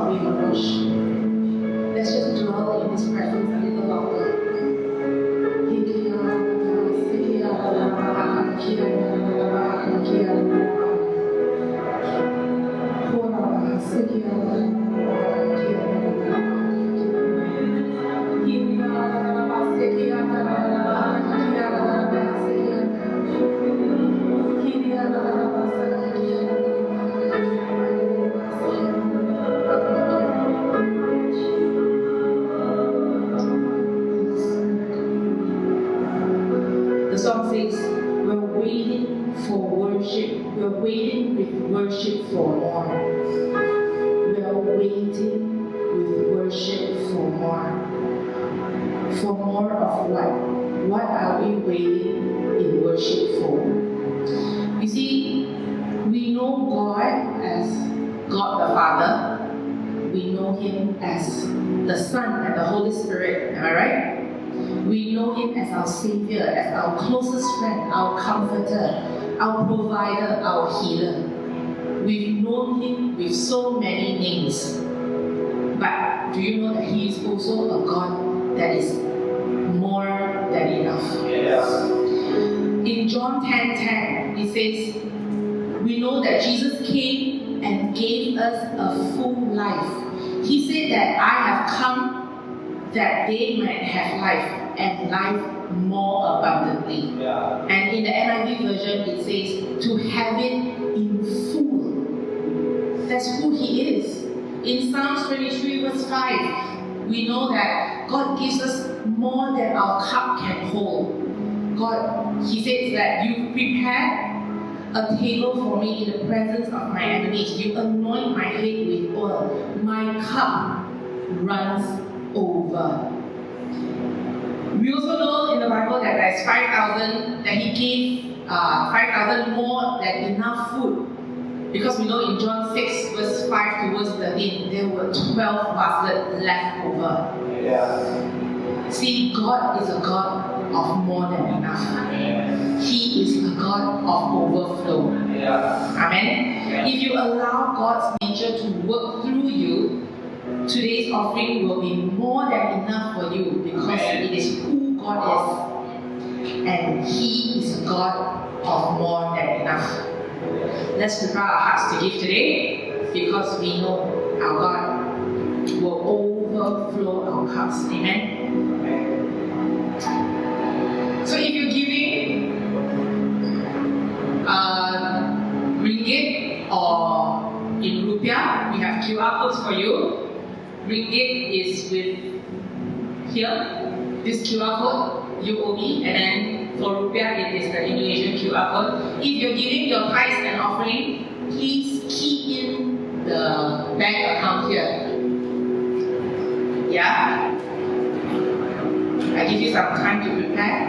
we worship. Let's just dwell in His presence a little longer. The song says, we're waiting for worship. We're waiting with worship for more. We're waiting with worship for more. For more of what? What are we waiting in worship for? You see, we know God as God the Father. We know Him as the Son and the Holy Spirit. Am I right? We know Him as our Savior, as our closest friend, our comforter, our provider, our healer. We've known Him with so many names. But do you know that He is also a God that is more than enough? Yes. In John 10:10, it says, we know that Jesus came and gave us a full life. He said that I have come that they might have life and life more abundantly. Yeah. And in the NIV version, it says to have it in full. That's who He is. In Psalms 23 verse 5, we know that God gives us more than our cup can hold. God, He says that you prepared a table for me in the presence of my enemies. You anoint my head with oil. My cup runs over. We also know in the Bible that there's 5,000, that He gave 5,000 more than enough food. Because we know in John 6 verse 5 to verse 13, there were 12 baskets left over. Yeah. See, God is a God of more than enough. He is a God of overflow. Yeah. Amen? Yeah. If you allow God's nature to work through you, today's offering will be more than enough for you, because it is who God is. And He is a God of more than enough. Let's prepare our hearts to give today, because we know our God will overflow our cups. Amen? So if you're giving ringgit or in rupiah, we have QR codes for you. Ringgit is with here, this QR code, UOB, and then for rupiah it is the Indonesian QR code. If you're giving your tithes and offering, please key in the bank account here. Yeah? I give you some time to prepare.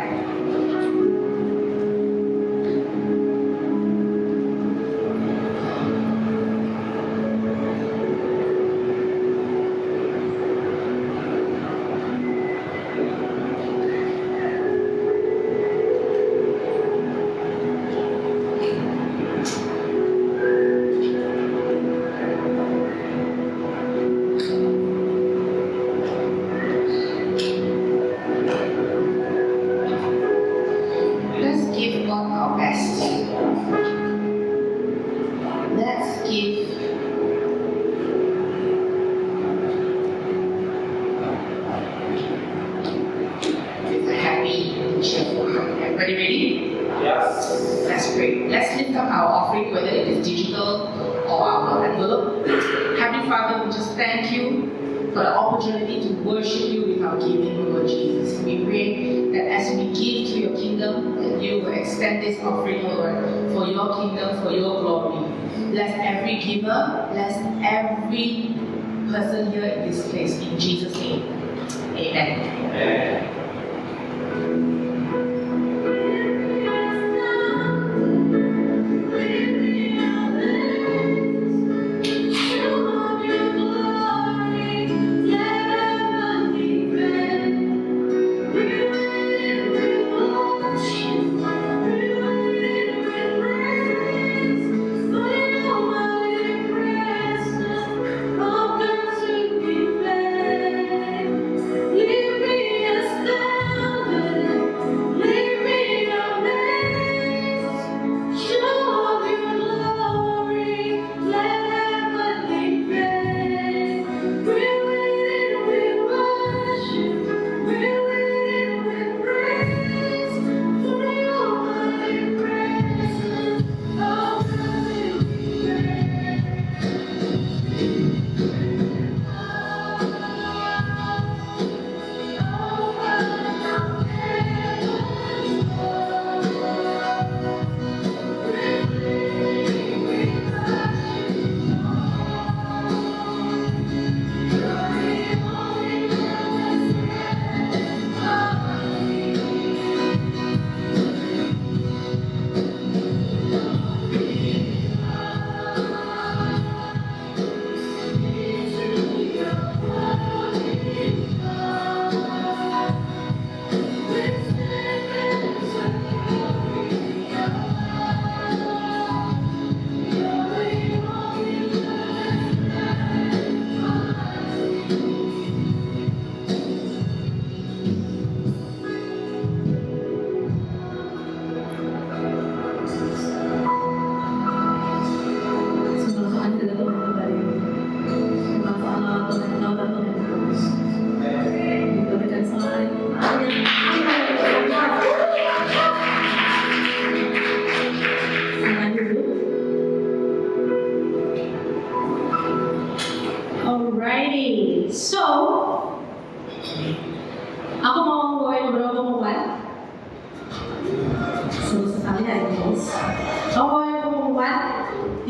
Extend this offering, Lord, for your kingdom, for your glory. Bless every giver, bless every person here in this place. In Jesus' name, amen. Amen.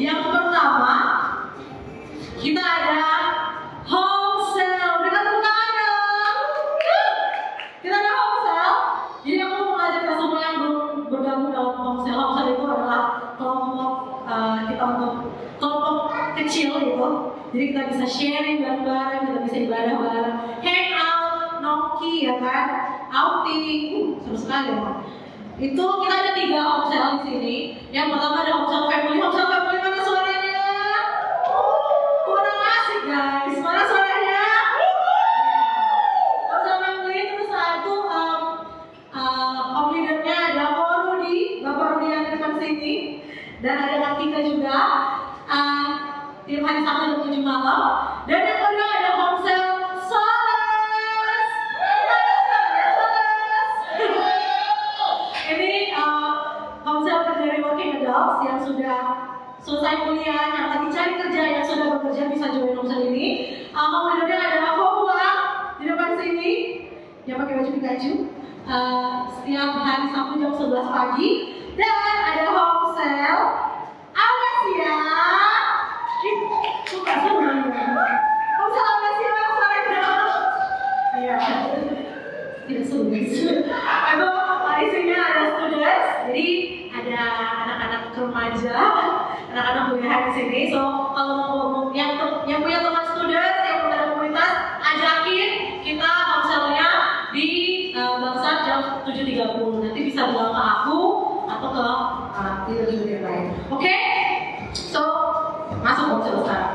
Yang pertama, kita ada home sale. Berikan tepuk tangan dong. Kita ada home sale. Jadi aku mau mengajak kita semua yang belum bergabung dalam home sale. Home sale itu adalah kelompok kita untuk kelompok kecil gitu. Jadi kita bisa sharing bareng-bareng, kita bisa ibadah bareng, hang out, nongki ya kan, outing, seru sekali ya. Itu kita ada 3 home sale di sini. Yang pertama ada home sale family. Home sale family mana suaranya? Kurang asik guys. Mana suaranya? Home sale family itu satu home leadernya ada Pak Rudi, Bapak Rudi yang di depan sini, dan ada Kak Tika juga. Tiap hari Sabtu jam 7 malam. Dan yang kedua ada home sale Solace. Ini home sale dari working adults yang sudah selesai kuliah, yang lagi cari kerja, yang sudah bekerja bisa join home sale ini. Home leadernya adalah Fobua di depan sini, yang pakai baju Pikachu. Setiap hari Sabtu jam 11 pagi. Dan ada home sale Awasia. Suka sama ya. Home sale Awasia mana suaranya? Iya. Tidak sulit. Itu isinya ada students, jadi ada anak-anak remaja, anak-anak kuliahan di sini. So kalau mau yang punya teman students, yang punya komunitas, ajakin kita home sale-nya di Bangsar jam 7.30. Nanti bisa bilang ke aku atau ke leader-leader yang lain. Oke? So masuk home sale sekarang.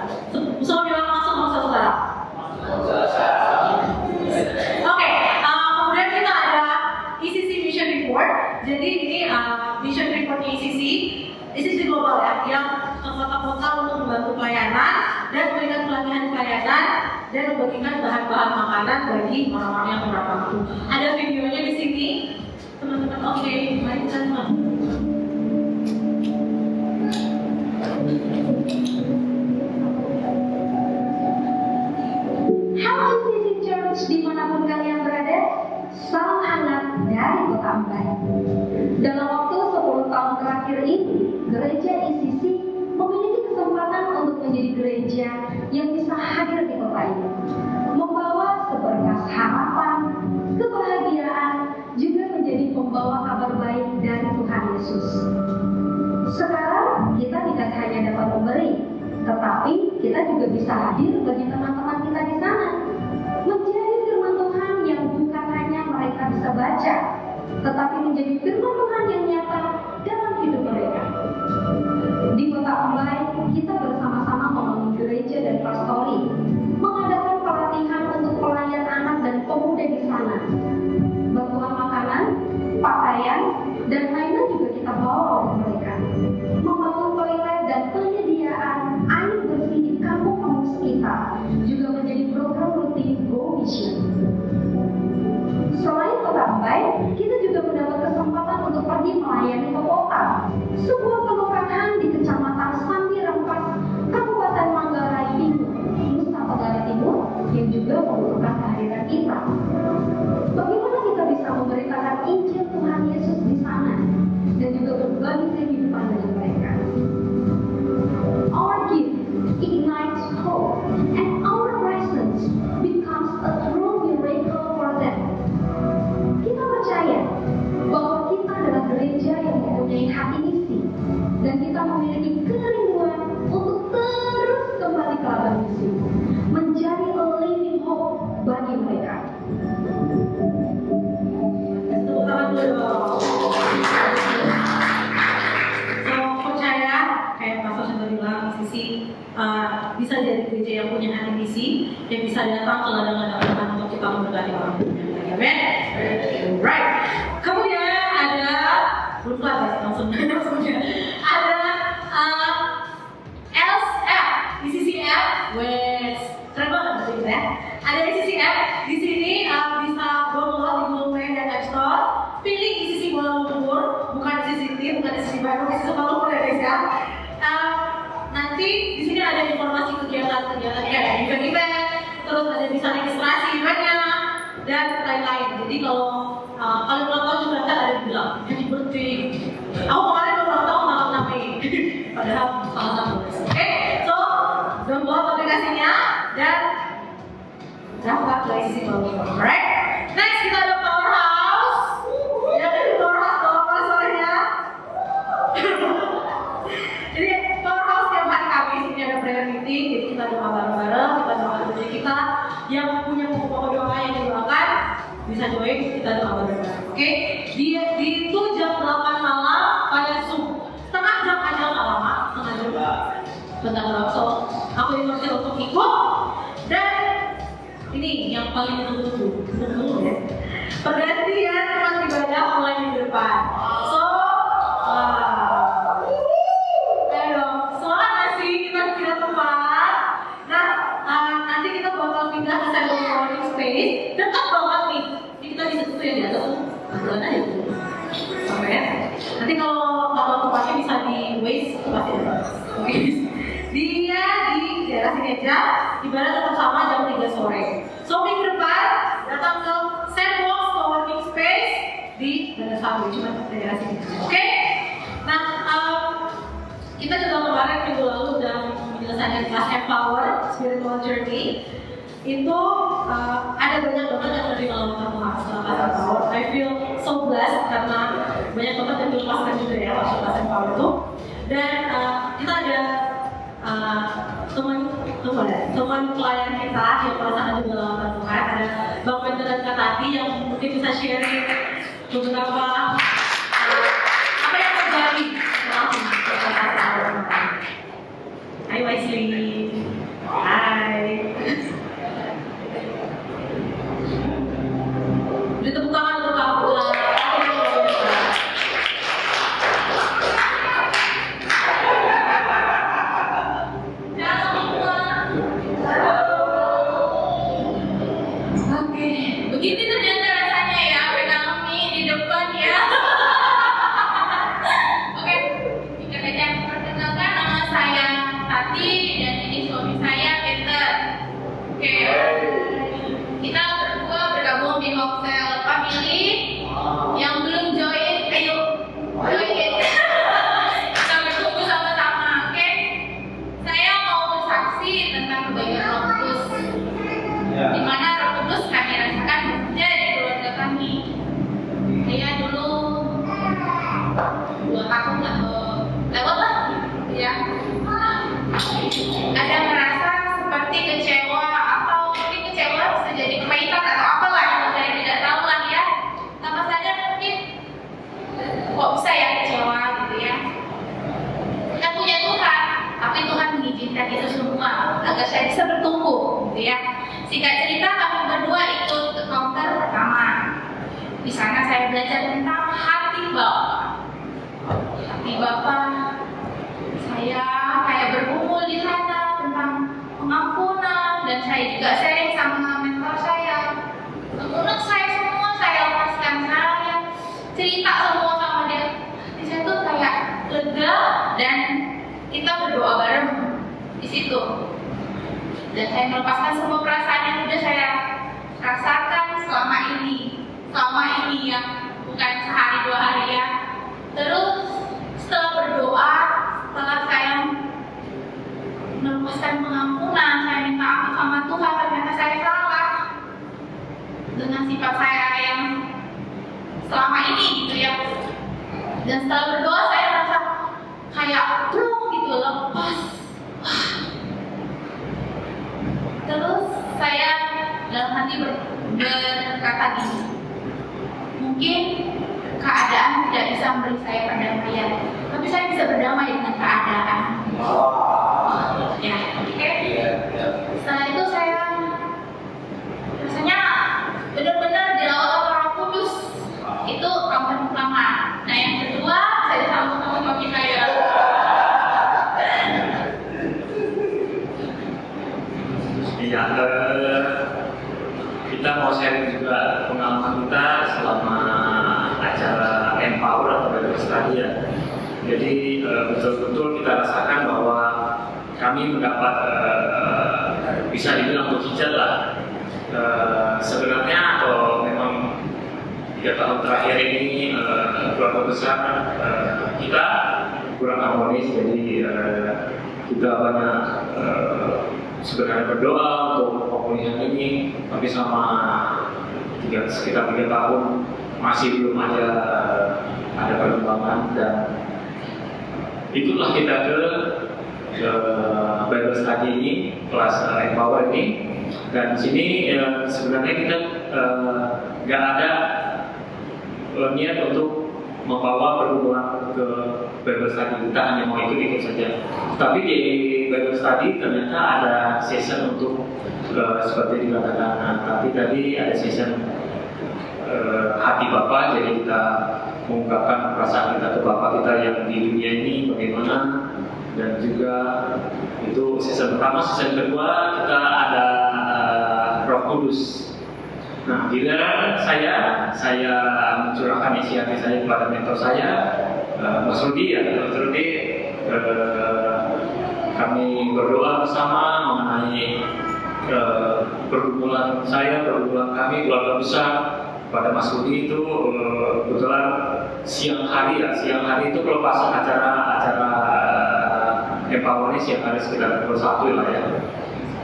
Semua bilang masuk home sale sekarang. Oke, kemudian kita ada ECC Mission Report. Jadi ini Mission Report ECC global ya, yang ke kota-kota untuk membantu pelayanan dan memberikan pelatihan dan membagikan bahan-bahan makanan bagi orang-orang yang kurang mampu. Ada videonya di sini, teman-teman. Oke, mari kita lihat. Halo ECC Church dimanapun kalian berada, salam hangat dari Kota Ambai. Dalam waktu 10 tahun terakhir ini, gereja ECC memiliki kesempatan untuk menjadi gereja yang bisa hadir di kota ini, membawa seberkas harapan, kebahagiaan, juga menjadi pembawa kabar baik dari Tuhan Yesus. Sekarang kita tidak hanya dapat memberi, tetapi kita juga bisa hadir bagi teman-teman kita di sana, menjadi firman Tuhan yang bukan hanya mereka bisa baca, tetapi menjadi firman Tuhan yang nyata dalam hidup mereka. Di Kota Ambai, kita bersama-sama membangun gereja dan pastori, mengadakan pelatihan untuk pelayan anak dan pemuda di sana. Bantuan makanan, pakaian, dan mainan juga kita bawa untuk mereka. Membangun toilet dan penyediaan air bersih di kampung-kampung sekitar juga menjadi program rutin Go Mission. Selain Kota Ambai, kita juga mendapat kesempatan untuk pergi melayani ke kota, sebuah kelurahan di Kecamatan Sambi Rempas, Kabupaten Manggarai Timur, Nusa Tenggara Timur, yang juga membutuhkan kehadiran kita. Bagaimana kita bisa memberitakan Injil Tuhan Yesus di sana dan juga berbagi kehidupan dengan mereka? Our gift ignites hope, and our presence becomes a true miracle for them. Kita percaya bahwa kita adalah gereja yang mempunyai hati misi, dan kita memiliki kerinduan untuk terus kembali ke ladang misi, menjadi a living hope bagi mereka. Tepuk tangan dulu. So percaya, kayak Pastor Shanto bilang, sisi bisa jadi gereja yang punya hati misi, yang bisa datang ke ladang-ladang Tuhan untuk kita memberkati orang yang lain. Amen. Right. Kemudian ada belum kelar langsung ada LSF di sisi F, wes keren banget gitu ya. Ada di sisi F di sini bisa download di Google Play dan App Store. Pilih di sisi Kuala Lumpur, bukan di sisi Tim, bukan di sisi Bandung, di sisi Kuala Lumpur ya guys ya. Nanti di sini ada informasi kegiatan-kegiatan event-event, terus ada bisa registrasi eventnya dan lain-lain. Jadi kalau kalian ulang tahun juga kan ada bilang happy birthday. Aku kemarin ulang tahun malam 6 Mei, padahal salah satu. dan dapat fleksibel. Alright, next kita ada powerhouse. Yang ini powerhouse apa suaranya? Jadi powerhouse tiap hari Kamis ini ada prayer meeting, jadi kita doa bareng-bareng, kita doa untuk kita yang punya pokok doa yang didoakan bisa join, kita doa bareng-bareng. Oke? Di itu jam 8 malam pada subuh. Setengah jam aja nggak lama, setengah jam. Bentar doang, so aku instruksi untuk ikut. Dan ini yang paling ditunggu-tunggu ya. Pergantian tempat ibadah mulai minggu depan. So, ayo dong, semangat nggak sih kita pindah tempat? Nah, nanti kita bakal pindah ke Central Learning Space. Dekat banget nih. Ini kita bisa tuh yang di atas tuh. Bulan aja tuh. Sampai ya. Nanti kalau tempatnya bisa di Waze, pasti ada. Oke. Dia di daerah sini aja, ibadah tetap sama jam 3 sore. So minggu depan datang ke Sandbox Co-working Space di Danasari, cuma di daerah sini. Oke? Nah, kita juga kemarin minggu lalu udah menyelesaikan kelas Empower Spiritual Journey. Itu ada banyak banget yang menerima lamaran Tuhan setelah kelas Empower. I feel so blessed karena banyak banget yang dilepaskan juga ya waktu kelas Empower itu. Dan kita ada teman klien kita yang merasakan juga lamaran Tuhan, ada Bang Peter dan Kak Tati yang mungkin bisa sharing beberapa apa yang terjadi setelah Hai Wesley. Hai. Beri tepuk tangan untuk kamu. Begini ternyata rasanya ya, pegang mie di depan ya. Oke, singkat aja. Perkenalkan, nama saya Tati dan ini suami saya Peter. Oke, kita berdua bergabung di Hoxel Family. Yang belum join, ayo join. Kita bertunggu sama-sama. Oke, saya mau bersaksi tentang kebaikan Roh Kudus. Di mana Roh Kudus kami rasakan bekerja di keluarga kami. Saya dulu 2 tahun atau lewat lah, ya. Ada merasa seperti kecewa atau mungkin kecewa bisa jadi kepahitan atau apalah yang saya tidak tahu lah ya. Tanpa sadar mungkin kok bisa ya kecewa gitu ya. Kita punya Tuhan, tapi Tuhan mengizinkan itu semua agar saya bisa bertumbuh, gitu ya. Singkat cerita, kami berdua ikut ke counter pertama. Di sana saya belajar tentang hati Bapa. Hati Bapa, saya kayak bergumul di sana tentang pengampunan, dan saya juga sharing sama mentor saya. Menurut saya semua saya lepaskan, saya cerita semua sama dia. Di situ kayak lega dan kita berdoa bareng di situ. Dan saya melepaskan semua perasaan yang sudah saya rasakan selama ini ya, bukan sehari 2 hari ya. Terus setelah berdoa, setelah saya melepaskan pengampunan, saya minta ampun sama Tuhan, ternyata saya salah dengan sifat saya yang selama ini gitu ya. Dan setelah berdoa saya merasa kayak plong gitu, lepas. Terus saya dalam hati berkata gini, mungkin keadaan tidak bisa memberi saya perdamaian, tapi saya bisa berdamai dengan keadaan. Ya, oke. Setelah itu saya rasanya benar-benar dilawat oleh Roh Kudus. Itu kampanye pertama. Nah, yang kedua saya disambut sama suami saya. Iya, kita mau sharing juga pengalaman kita selama acara Empower atau Bebas Tadi ya. Jadi betul-betul kita rasakan bahwa kami mendapat bisa dibilang mukjizat lah. Sebenarnya atau memang 3 tahun terakhir ini keluarga besar kita kurang harmonis, jadi kita banyak sebenarnya berdoa untuk pemulihan ini, tapi selama sekitar 3 tahun masih belum ada perkembangan, dan ikutlah kita ke Bible Study ini, kelas Empower ini. Dan di sini sebenarnya kita nggak ada niat untuk membawa pergumulan ke Bible Study, kita hanya mau ikut-ikut saja. Tapi di Bible Study ternyata ada session untuk seperti dikatakan tadi ada session hati Bapa, jadi kita mengungkapkan perasaan kita ke Bapa kita yang di dunia ini bagaimana. Dan juga itu season pertama. Season kedua kita ada Roh Kudus. Nah, giliran saya mencurahkan isi hati saya kepada mentor saya, Mas Rudi ya. Mas Rudi, kami berdoa bersama mengenai pergumulan kami, keluarga besar. Pada Mas Rudi itu kebetulan siang hari itu pelepasan acara Empower ini siang hari sekitar pukul 1 lah ya.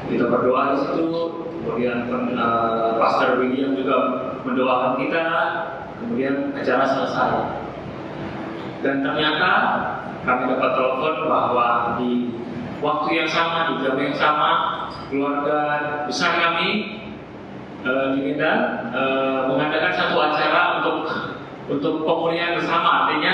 Kita berdoa di situ, kemudian Pastor William juga mendoakan kita, kemudian acara selesai. Dan ternyata kami dapat telepon bahwa di waktu yang sama, di jam yang sama, keluarga besar kami di Medan mengadakan satu acara untuk pemulihan bersama. Artinya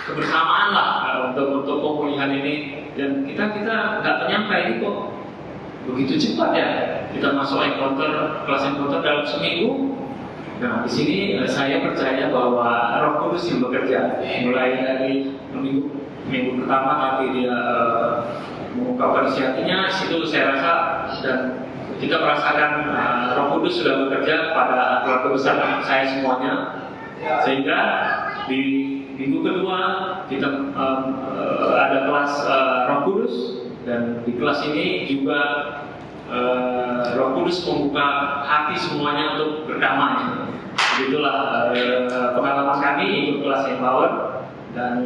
kebersamaan lah untuk pemulihan ini. Dan kita nggak menyangka ini kok begitu cepat ya. Kita masuk kelas encounter dalam seminggu. Nah, di sini saya percaya bahwa Roh Kudus yang bekerja. Mulai dari minggu pertama nanti dia mengungkapkan isi hatinya, situ saya rasa dan kita merasakan Roh Kudus sudah bekerja pada keluarga besar saya semuanya, sehingga di minggu kedua kita ada kelas Roh Kudus, dan di kelas ini juga Roh Kudus membuka hati semuanya untuk berdamai. Begitulah pengalaman kami ikut kelas Empower. Dan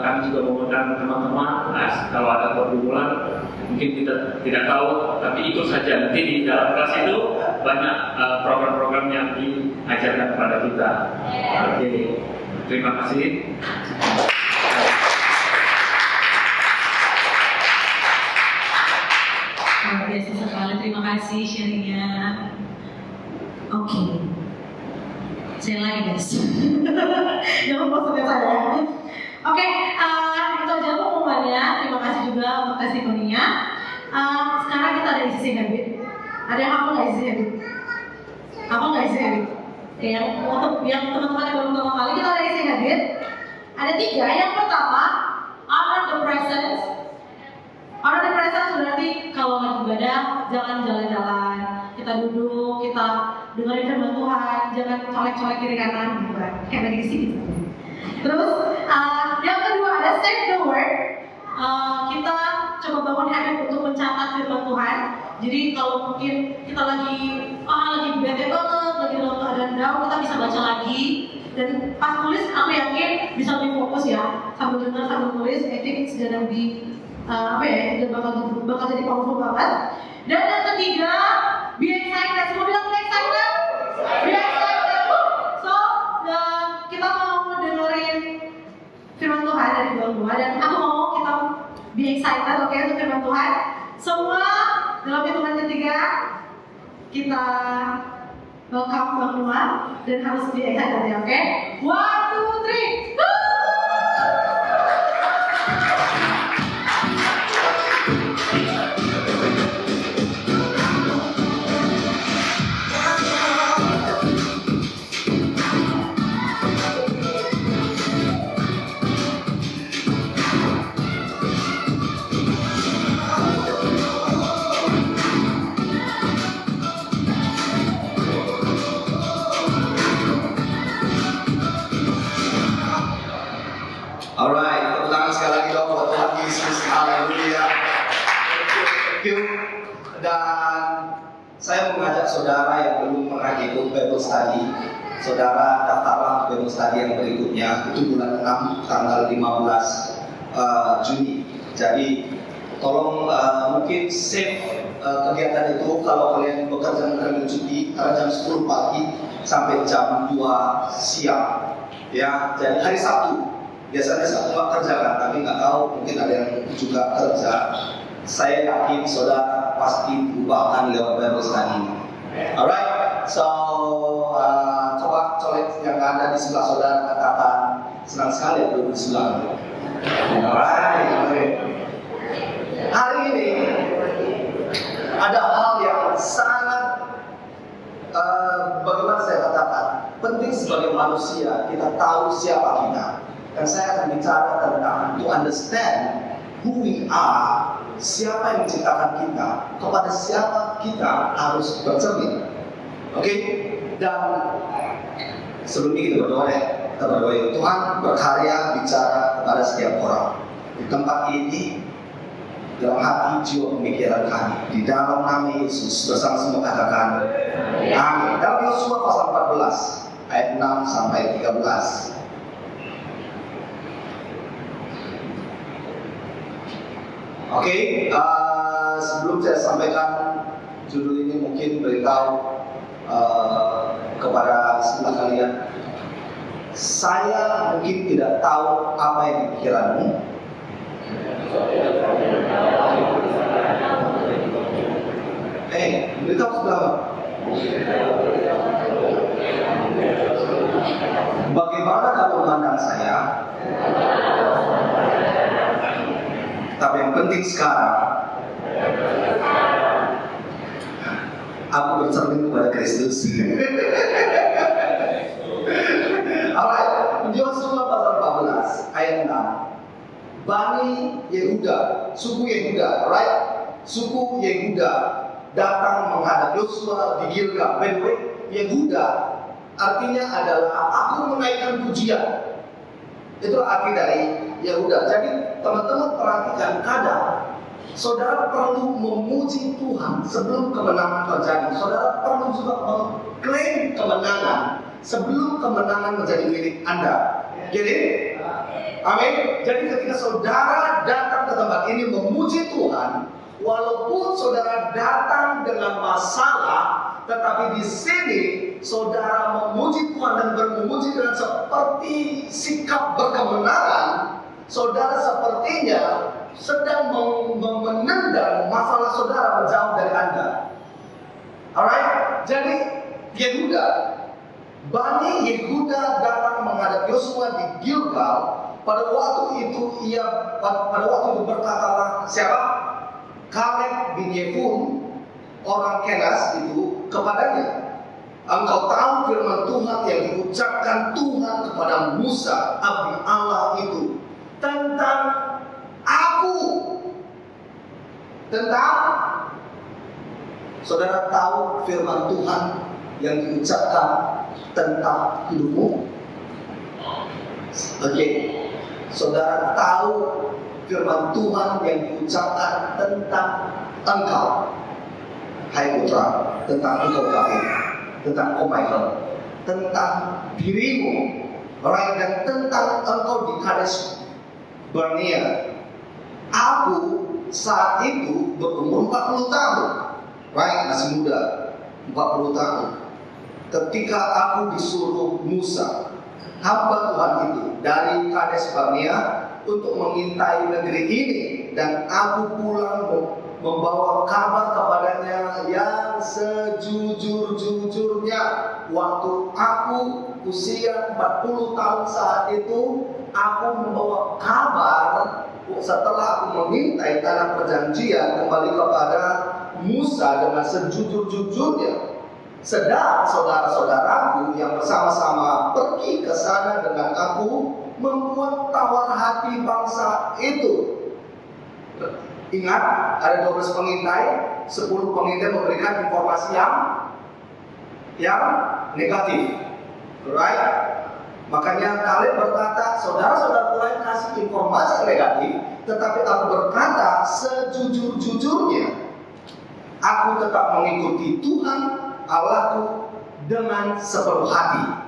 kami juga mengundang teman-teman, kalau ada pergumulan mungkin kita tidak tahu, tapi ikut saja. Nanti di dalam kelas itu banyak program-program yang diajarkan kepada kita. Oke, terima kasih. Luar biasa sekali, terima kasih sharingnya. Oke. Saya lagi guys. Jangan bosan saya. Oke, itu aja pengumumannya. Terima kasih juga untuk testimoninya. Sekarang kita ada isi habit. Ada yang apa nggak isi habit? Apa nggak isi habit? Oke, untuk yang teman-teman yang baru pertama kali kita ada isi habit. Ada 3. Yang pertama, honor the presence. Honor the presence berarti kalau lagi ibadah jangan jalan-jalan. Kita duduk, kita dengerin firman Tuhan, jangan colek-colek kiri kanan gitu kan, kayak lagi di sini. Terus yang kedua ada save the word. Kita coba bangun habit untuk mencatat firman Tuhan. Jadi kalau mungkin kita lagi bete banget, lagi dalam keadaan down, kita bisa baca lagi. Dan pas tulis, aku yakin bisa lebih fokus ya, sambil dengar sambil tulis. I think it's gonna be itu bakal jadi powerful banget. Dan yang ketiga, be excited. Semua bilang be excited? Be excited. So, kita mau dengerin firman Tuhan dari gua, dan aku mau kita be excited, oke, untuk firman Tuhan. Semua dalam hitungan ketiga kita welcome Bang Noah dan harus be excited ya, oke? 1, 2, 3. Alright, tepuk tangan sekali lagi dong buat Tuhan Yesus. Haleluya. Thank you. Dan saya mengajak saudara yang belum pernah ikut Bible Study saudara daftarlah Bible study yang berikutnya, itu bulan 6 tanggal 15 Juni. Jadi tolong mungkin save kegiatan itu. Kalau kalian bekerja dengan cuti jam 10 pagi sampai jam 2 siang ya. Jadi hari Sabtu biasanya Sabtu nggak kerja kan, tapi nggak tahu mungkin ada yang juga kerja. Saya yakin saudara pasti diubahkan lewat Bible study. Alright, so coba colek yang ada di sebelah saudara, katakan senang sekali duduk di sebelah. Alright, okay. Hari ini ada hal yang sangat bagaimana saya katakan penting sebagai manusia, kita tahu siapa kita. Dan saya akan bicara tentang to understand who we are, siapa yang menciptakan kita, kepada siapa kita harus bercermin. Oke? Dan sebelum ini kita berdoa ya. Kita berdoa, Tuhan berkarya bicara kepada setiap orang di tempat ini, dalam hati, jiwa, pemikiran kami. Di dalam nama Yesus bersama semua katakan amin. Dalam Yosua pasal 14 ayat 6 sampai 13. Oke, sebelum saya sampaikan judul ini, mungkin beritahu kepada sebelah kalian, saya mungkin tidak tahu apa yang di pikiranmu. Beritahu sebelah. Bagaimana kamu memandang saya? Tapi yang penting sekarang, aku bercermin kepada Kristus. Alright, Yosua pasal 14 ayat 6. Bani Yehuda, suku Yehuda, right? Suku Yehuda datang menghadap Yosua di Gilgal. By the way, Yehuda artinya adalah aku menaikkan pujian. Itu arti dari Yehuda. Jadi teman-teman perhatikan, kadang saudara perlu memuji Tuhan sebelum kemenangan terjadi. Saudara perlu juga mengklaim kemenangan sebelum kemenangan menjadi milik Anda. Jadi, amin. Jadi ketika saudara datang ke tempat ini memuji Tuhan, walaupun saudara datang dengan masalah, tetapi di sini saudara memuji Tuhan dan memuji dengan seperti sikap berkemenangan, saudara sepertinya sedang menendang masalah saudara menjauh dari Anda. Alright, jadi Yehuda, Bani Yehuda datang menghadap Yosua di Gilgal. Pada waktu itu berkatalah siapa? Kaleb bin Yefun, orang Kenas itu, kepadanya, engkau tahu firman Tuhan yang diucapkan Tuhan kepada Musa, abdi Allah itu, tentang aku. Tentang, saudara tahu firman Tuhan yang diucapkan tentang hidupmu? Oke, saudara tahu firman Tuhan yang diucapkan tentang engkau, hai putra, tentang engkau kafir, tentang Michael, tentang dirimu, orang dan tentang engkau di Kades Barnea. Aku saat itu berumur 40 tahun, right, masih muda, 40 tahun. Ketika aku disuruh Musa, hamba Tuhan itu, dari Kades Barnea untuk mengintai negeri ini, dan aku pulang membawa kabar kepadanya yang sejujur-jujurnya. Waktu aku usia 40 tahun saat itu, aku membawa kabar setelah aku mengintai tanah perjanjian kembali kepada Musa dengan sejujur-jujurnya. Sedang saudara-saudaraku yang bersama-sama pergi ke sana dengan aku membuat tawar hati bangsa itu. Ingat, ada 12 pengintai, 10 pengintai memberikan informasi yang negatif, right? Makanya Kaleb berkata, saudara-saudara lain kasih informasi negatif, tetapi aku berkata sejujur-jujurnya, aku tetap mengikuti Tuhan Allahku dengan sepenuh hati.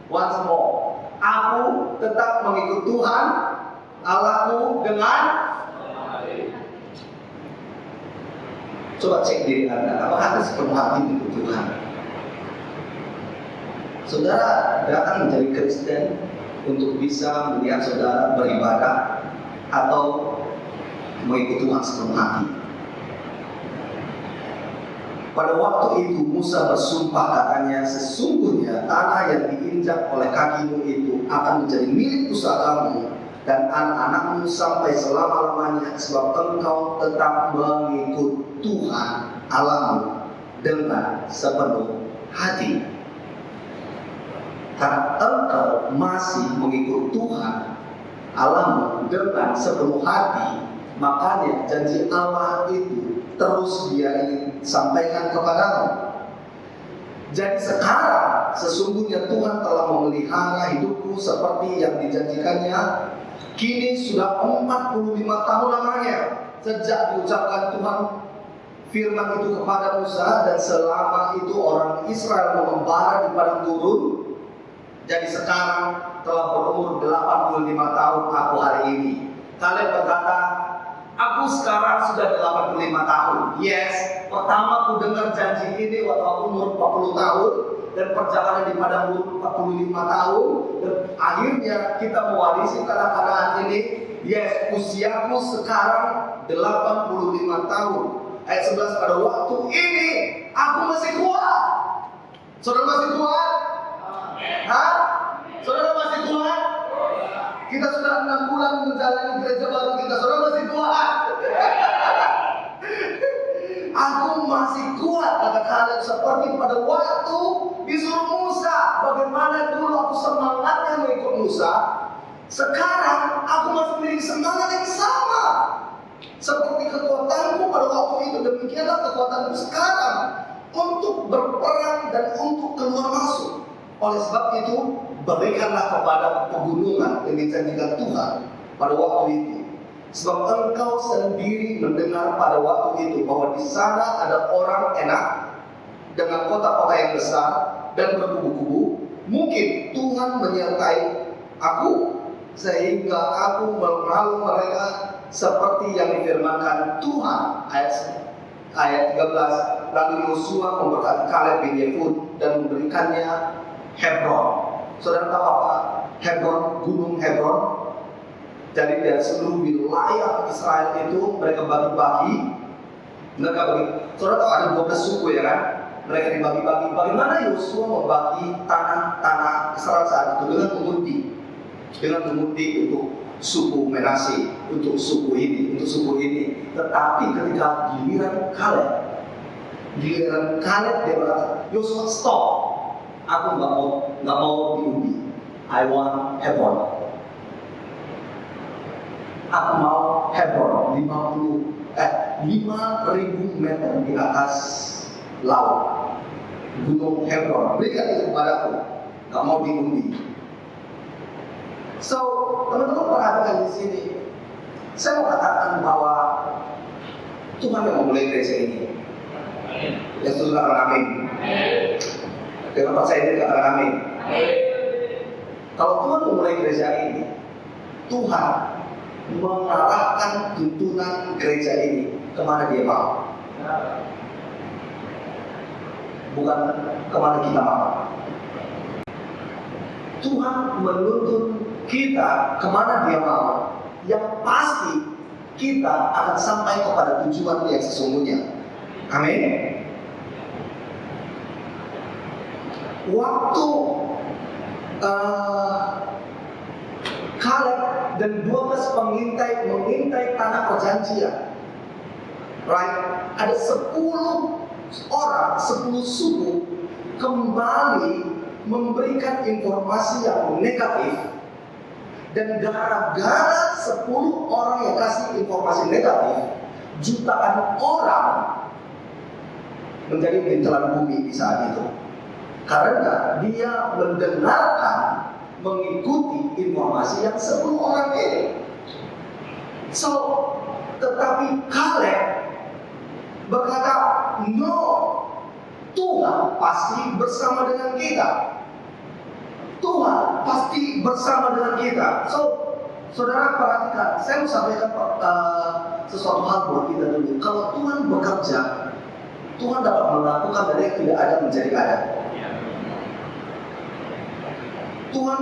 Once more, aku tetap mengikut Tuhan Allahku dengan. Coba cek diri Anda, apakah Anda sepenuh hati mengikut Tuhan? Saudara datang menjadi Kristen untuk bisa melihat saudara beribadah atau mengikut Tuhan sepenuh hati. Pada waktu itu Musa bersumpah, katanya, sesungguhnya tanah yang diinjak oleh kakimu itu akan menjadi milik pusakamu dan anak-anakmu sampai selama-lamanya, sebab engkau tetap mengikut Tuhan Allahmu dengan sepenuh hati. Karena engkau masih mengikut Tuhan Allahmu dengan sepenuh hati, makanya janji Allah itu terus Dia ingin sampaikan kepadamu. Jadi sekarang sesungguhnya Tuhan telah memelihara hidupku seperti yang dijanjikannya. Kini sudah 45 tahun lamanya sejak diucapkan Tuhan firman itu kepada Musa, dan selama itu orang Israel mengembara di padang gurun. Jadi sekarang telah berumur 85 tahun aku hari ini. Kaleb berkata, aku sekarang sudah 85 tahun. Yes, pertama ku dengar janji ini waktu aku umur 40 tahun, dan perjalanan di padang gurun 45 tahun, dan akhirnya kita mewarisi kata-kataan ini. Yes, usiaku sekarang 85 tahun. Ayat 11, pada waktu ini aku masih kuat. Saudara masih kuat? Hah? Saudara masih kuat? Kita sudah 6 bulan menjalani gereja baru kita. Saudara masih kuat? Aku masih kuat, kata Kaleb, seperti pada waktu disuruh Musa. Bagaimana dulu aku semangatnya mengikut Musa, sekarang aku masih memiliki semangat yang sama. Seperti kekuatanku pada waktu itu, demikianlah kekuatanku sekarang untuk berperang dan untuk keluar masuk. Oleh sebab itu, berikanlah kepada pegunungan yang dijanjikan Tuhan pada waktu itu. Sebab engkau sendiri mendengar pada waktu itu bahwa di sana ada orang enak dengan kota-kota yang besar dan berkubu-kubu. Mungkin Tuhan menyertai aku sehingga aku menghalau mereka seperti yang difirmankan Tuhan. Ayat 13. Lalu Yosua memberkati Kaleb bin Yefune dan memberikannya Hebron. Saudara tahu apa Hebron? Gunung Hebron. Jadi dari seluruh wilayah Israel itu mereka bagi-bagi. Saudara tahu ada 12 suku, ya kan? Mereka dibagi-bagi. Bagaimana Yosua membagi tanah Israel saat itu? Dengan mengundi untuk suku Menashe, untuk suku ini, untuk suku ini. Tetapi ketika giliran Kaleb dia berkata, Yosua stop. Aku nggak mau diundi. I want Hebron. Aku mau Hebron 5.000 meter di atas laut. Gunung Hebron. Berikan itu kepadaku. Nggak mau diundi. So, teman-teman perhatikan di sini. Saya mau katakan bahwa Tuhan yang memulai gereja ini. Yang setuju katakan amin. Dengan percaya diri katakan amin. Kalau Tuhan memulai gereja ini, Tuhan mengarahkan tuntunan gereja ini kemana Dia mau, bukan kemana kita mau. Tuhan menuntun kita kemana Dia mau, yang pasti kita akan sampai kepada tujuan yang sesungguhnya. Amin. Waktu Kaleb dan 12 pengintai mengintai tanah perjanjian, right? Ada 10 orang, 10 suku kembali memberikan informasi yang negatif, dan gara-gara 10 orang yang kasih informasi negatif, jutaan orang menjadi bintelan bumi di saat itu. Karena dia mendengarkan, mengikuti informasi yang 10 orang ini. So, tetapi Kaleb berkata, no, Tuhan pasti bersama dengan kita. Tuhan pasti bersama dengan kita. So, saudara perhatikan, saya mau sampaikan sesuatu hal buat kita dulu. Kalau Tuhan bekerja, Tuhan dapat melakukan dari yang tidak ada menjadi ada. Tuhan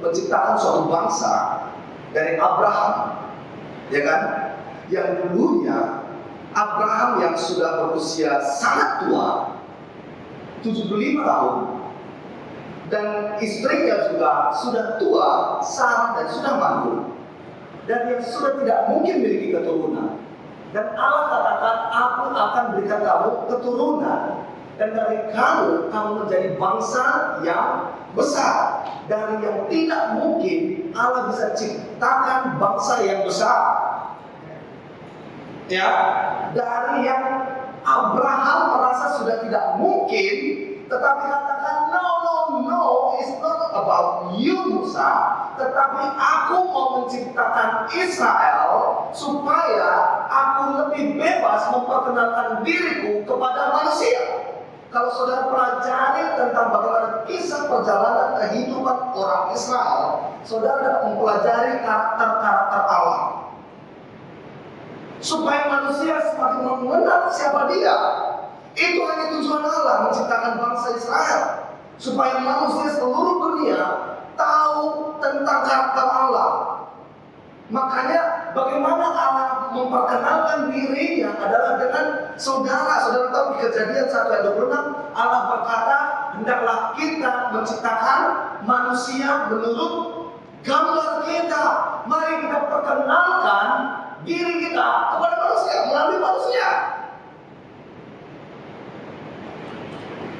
menciptakan suatu bangsa dari Abraham, ya kan? Yang dulunya Abraham yang sudah berusia sangat tua, 75 tahun, dan istrinya juga sudah tua, Sarah, dan sudah mandul, dan yang sudah tidak mungkin memiliki keturunan. Dan Allah katakan, aku akan berikan kamu keturunan, dan dari kamu menjadi bangsa yang besar. Dari yang tidak mungkin Allah bisa ciptakan bangsa yang besar. Ya, dari yang Abraham merasa sudah tidak mungkin, tetapi katakan no, it's not about you Musa, tetapi aku mau menciptakan Israel supaya aku lebih bebas memperkenalkan diriku kepada manusia. Kalau saudara pelajari tentang bagaimana kisah perjalanan kehidupan orang Israel, saudara dapat mempelajari karakter-karakter Allah. Supaya manusia semakin mengenal siapa dia. Itu hanya tujuan Allah menciptakan bangsa Israel. Supaya manusia seluruh dunia tahu tentang karakter Allah. Makanya bagaimana Allah memperkenalkan dirinya adalah dengan saudara. Saudara tahu di Kejadian 1 ayat 26, Allah berkata, hendaklah kita menciptakan manusia menurut gambar kita. Mari kita perkenalkan diri kita kepada manusia melalui manusia.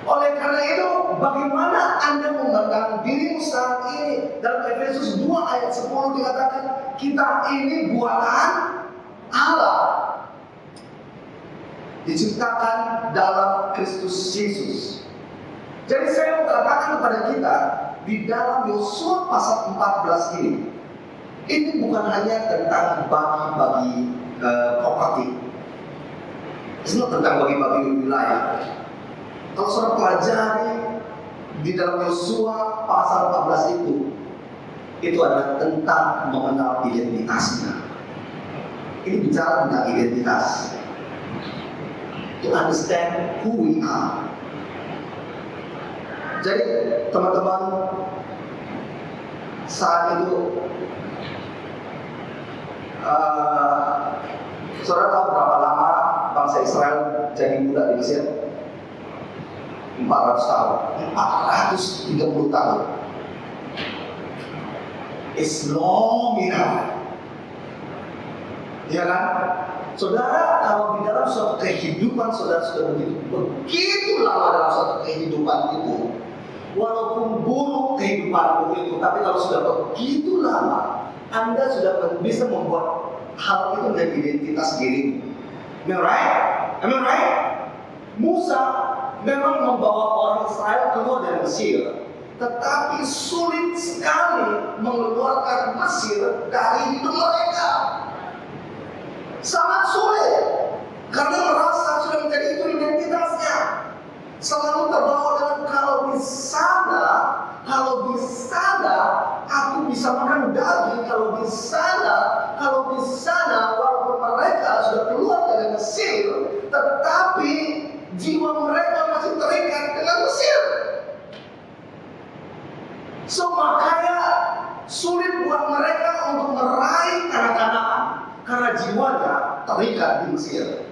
Oleh karena itu, bagaimana Anda memandang dirimu saat ini? Dalam Efesus 2 ayat 10 dikatakan, kita ini buatan Allah, diciptakan dalam Kristus Yesus. Jadi saya mau katakan kepada kita, di dalam Yosua pasal 14 ini bukan hanya tentang bagi-bagi properti. Itu tentang bagi-bagi wilayah. Kalau saudara pelajari di dalam Yosua pasal 14 itu adalah tentang mengenal identitasnya. Ini bicara tentang identitas. To understand who we are. Jadi teman-teman, saat itu saudara tahu berapa lama bangsa Israel jadi budak di Mesir? 400 tahun. 430 tahun. It's long enough. Ya kan? Saudara, kalau di dalam suatu kehidupan saudara sudah begitu lama dalam suatu kehidupan itu, walaupun buruk kehidupanmu itu, tapi kalau sudah begitu lama, Anda sudah bisa membuat hal itu menjadi identitas dirimu. Am I right? Am I right? Musa memang membawa orang Israel keluar dari Mesir, tetapi sulit sekali mengeluarkan Mesir dari hidup mereka. Sangat sulit, karena merasa sudah menjadi itu identitasnya. Selalu terbawa dengan kalau di sana aku bisa makan daging, kalau di sana walaupun mereka sudah keluar dari Mesir, tetapi jiwa mereka masih terikat dengan Mesir. So makanya sulit buat mereka untuk meraih tanah Kanaan karena jiwanya terikat di Mesir.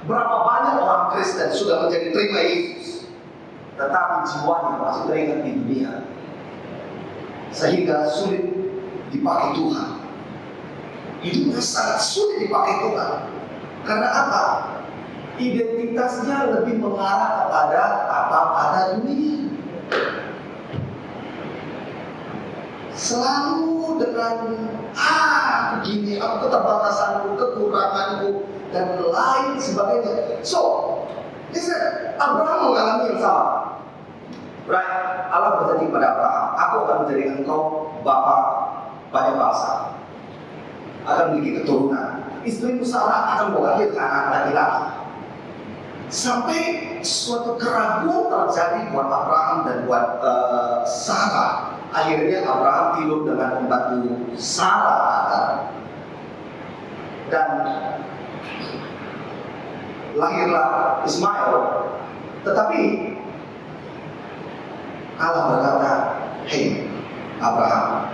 Berapa banyak orang Kristen sudah menjadi terima Yesus, tetapi jiwanya masih terikat di dunia, sehingga sulit dipakai Tuhan. Hidupnya sangat sulit dipakai Tuhan. Karena apa? Identitasnya lebih mengarah kepada apa pada dunia. Selalu dengan begini, aku keterbatasanku, kekuranganku, dan lain sebagainya. So, listen, Abraham mengalami yang sama. Right? Allah berjanji kepada Abraham, aku akan menjadikan engkau bapa banyak bangsa, akan memiliki keturunan. Istrimu Sarah akan melahirkan anak laki-laki. Sampai suatu keraguan terjadi buat Abraham dan buat Sarah. Akhirnya Abraham tidur dengan pembantu Sarah Hagar. Dan lahirlah Ismail. Tetapi Allah berkata, "Hei Abraham,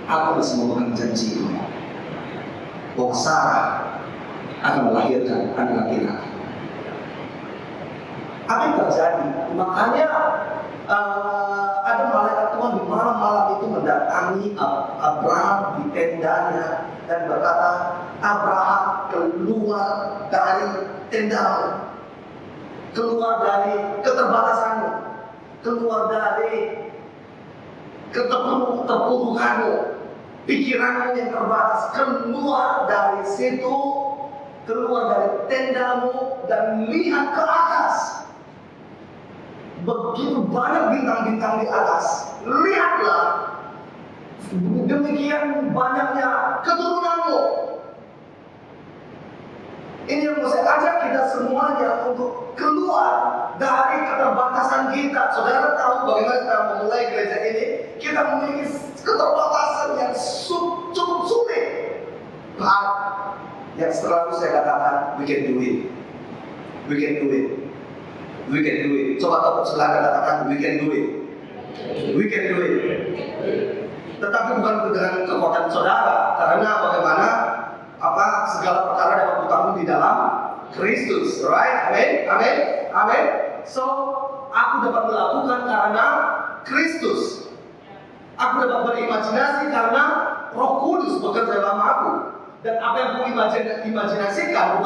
aku masih memegang janji bahwa Sarah akan melahirkan anak laki-laki." Apa yang terjadi? Makanya ada malaikat Tuhan di malam-malam itu mendatangi Abraham di tendanya dan berkata, "Abraham, keluar dari tendamu, keluar dari keterbatasanmu, keluar dari keterpurukanmu, pikiranmu yang terbatas, keluar dari situ, keluar dari tendamu dan lihat ke atas. Begitu banyak bintang-bintang di atas. Lihatlah, demikian banyaknya keturunanmu." Ini yang mau saya ajak kita semuanya untuk keluar dari keterbatasan kita. Saudara tahu bagaimana kita memulai gereja ini? Kita memiliki keterbatasan yang cukup sulit. But yang selalu saya katakan, we can do it. We can do it. We can do it. Coba tepuk sebelah katakan, we can do it. We can do it. Tetapi bukan dengan kekuatan saudara, karena bagaimana segala perkara dapat kutamu di dalam Kristus, right? Amin, amin, amin. So aku dapat melakukan karena Kristus. Aku dapat berimajinasi karena Roh Kudus bekerja dalam aku. Dan apa yang aku imajinasikan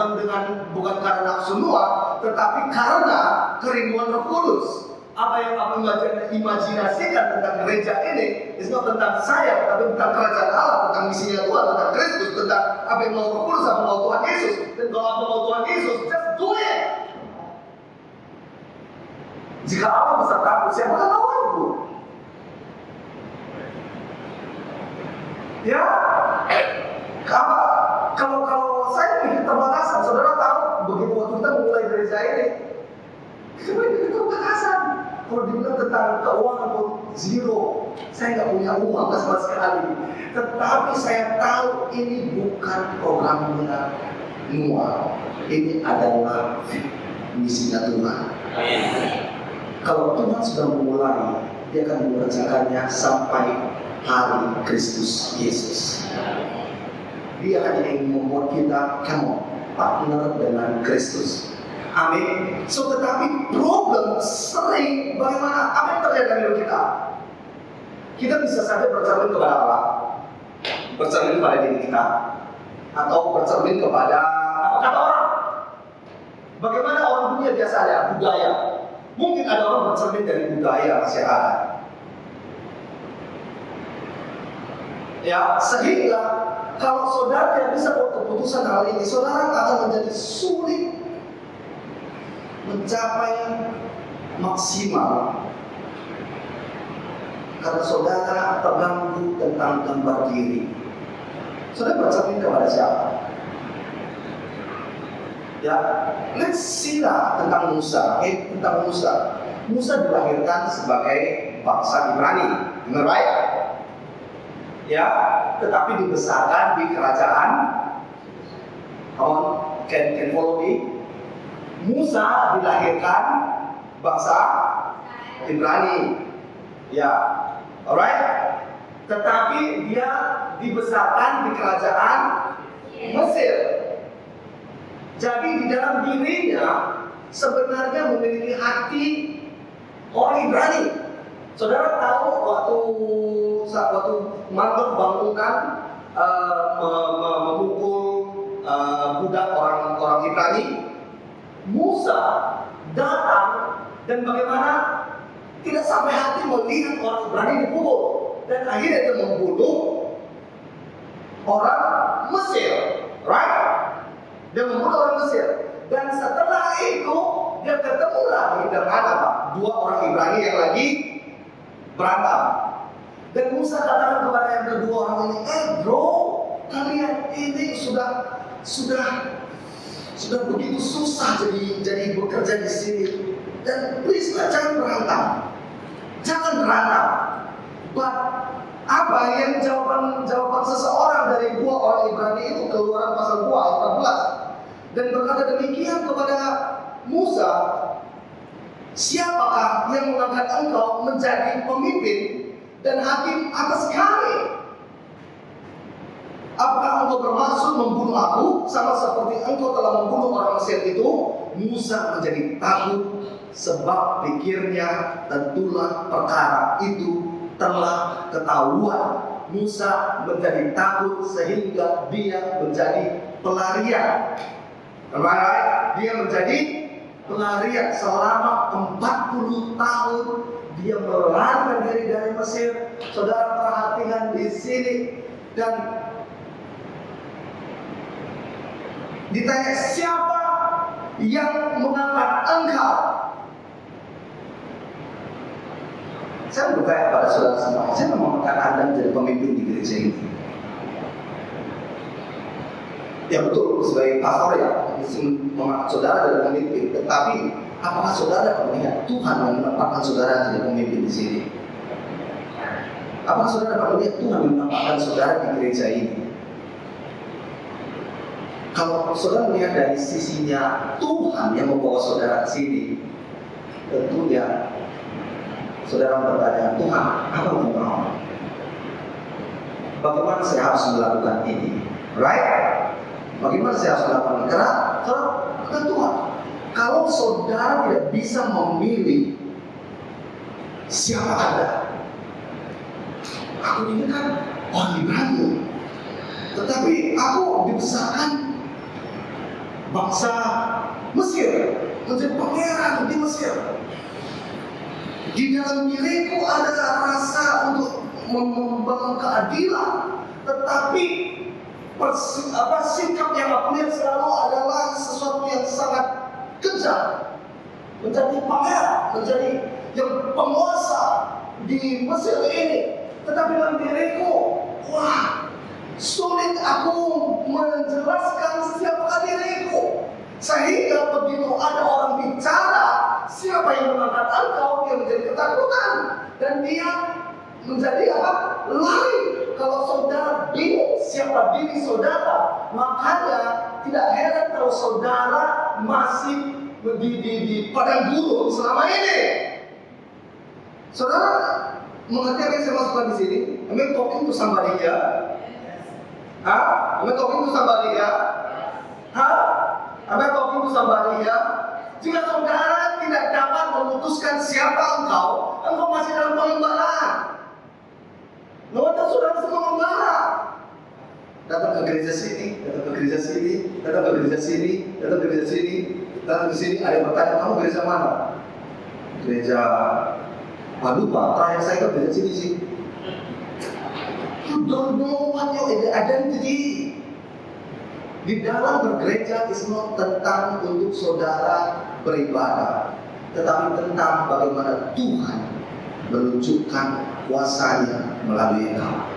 bukan karena nafsu nuak, tetapi karena kerinduan Roh Kudus. Apa yang aku imajinasikan tentang gereja ini is not tentang saya, tetapi tentang kerajaan Allah, tentang misinya Tuhan, tentang Kristus, tentang apa yang mau Roh Kudus, apa mau Tuhan Yesus. Dan kalau apa mau Tuhan Yesus, just do it. Jika Allah besertaku, siapa akan lawanku? Ya, kalau saya memiliki keterbatasan, saudara tahu begitu waktu kita memulai gereja ini, kita memiliki keterbatasan. Kalau dibilang tentang keuangan pun zero, saya nggak punya uang sama sekali. Tetapi saya tahu ini bukan program Noah, ini adalah misinya Tuhan. Kalau Tuhan sudah memulai, Dia akan mengerjakannya sampai hari Kristus Yesus. Dia hanya ingin membuat kita partner dengan Kristus. Amin. So tetapi problem sering bagaimana apa yang terjadi dalam hidup kita? Kita bisa saja bercermin kepada Allah, bercermin kepada diri kita, atau bercermin kepada apa kata orang. Bagaimana orang dunia biasanya budaya? Mungkin ada orang bercermin dari budaya masyarakat. Ya, sehingga kalau saudara tidak bisa buat keputusan hal ini, saudara akan menjadi sulit mencapai maksimal karena saudara terganggu tentang gambar diri. Saudara bercermin kepada siapa? Ya, let's see lah tentang Musa. Tentang Musa. Musa dilahirkan sebagai bangsa Ibrani, benar right? Ya, tetapi dibesarkan di kerajaan. Can follow me? Musa dilahirkan bangsa Ibrani, ya, alright. Tetapi dia dibesarkan di kerajaan Mesir. Jadi di dalam dirinya sebenarnya memiliki hati orang Ibrani. Saudara tahu waktu Magog bangunkan memukul budak orang Ibrani, Musa datang dan bagaimana tidak sampai hati melihat orang Ibrani dipukul dan akhirnya dia membunuh orang Mesir, right? Dia membunuh orang Mesir dan setelah itu dia ketemu lagi dengan dua orang Ibrani yang lagi berantem. Dan Musa katakan kepada yang kedua orang ini, bro, kalian ini sudah sudah begitu susah jadi bekerja di sini. Dan please jangan berantem, jangan berantem. But apa yang jawaban seseorang dari 2 orang Ibrani itu, Keluaran pasal 2 ayat 14, dan berkata demikian kepada Musa, siapakah yang mengangkat engkau menjadi pemimpin dan hakim atas kami? Apakah engkau bermaksud membunuh aku sama seperti engkau telah membunuh orang Mesir itu? Musa menjadi takut sebab pikirnya tentulah perkara itu telah ketahuan. Musa menjadi takut sehingga dia menjadi pelarian. Alright? Dia menjadi pelarian selama 40 tahun. Dia melarikan diri dari Mesir. Saudara perhatikan di sini, dan ditanya, siapa yang mengangkat engkau? Saya bertanya pada saudara semua, saya mengangkat Anda menjadi pemimpin di gereja ini. Ya betul, sebagai pastor ya, mengangkat saudara jadi pemimpin. Tetapi apakah saudara melihat Tuhan yang menempatkan saudara jadi pemimpin di sini? Apakah saudara dapat melihat Tuhan menempatkan saudara di gereja ini? Kalau saudara melihat dari sisinya Tuhan yang membawa saudara ke sini, tentunya saudara bertanya, Tuhan, apa yang mau? Bagaimana saya harus melakukan ini? Right? Bagaimana saya harus melakukan ini? Karena Tuhan, kalau saudara tidak bisa memilih siapa Anda, aku ini kan orang Ibrani, tetapi aku dibesarkan bangsa Mesir, menjadi pangeran di Mesir. Di dalam diriku ada rasa untuk membangun keadilan, tetapi sikap yang aku lihat selalu adalah sesuatu yang sangat kejam. Menjadi pangeran, menjadi yang penguasa di Mesir ini, tetapi dalam diriku, wah, sulit aku menjelaskan siapakah diriku. Sehingga begitu ada orang bicara, siapa yang mengangkat engkau, dia menjadi ketakutan. Dan dia menjadi apa? Lari. Kalau saudara bingung siapa diri saudara, makanya tidak heran kalau saudara masih di padang gurun selama ini. Saudara mengerti apa yang saya maksudkan di sini? Am I talking to somebody here? Am I talking to somebody here? Am I talking to somebody here? Jika saudara tidak dapat memutuskan siapa engkau masih dalam pengembaraan. Namun saudara semua mengembara. Datang ke gereja sini, datang ke gereja sini, datang ke gereja sini, datang ke gereja sini, datang ke sini. Ada yang bertanya, kamu gereja mana? Gereja lupa, terakhir saya ke gereja sini sih. You don't know what your identity. Di dalam bergereja is not tentang untuk saudara beribadah, tetapi tentang bagaimana Tuhan menunjukkan kuasanya melalui engkau.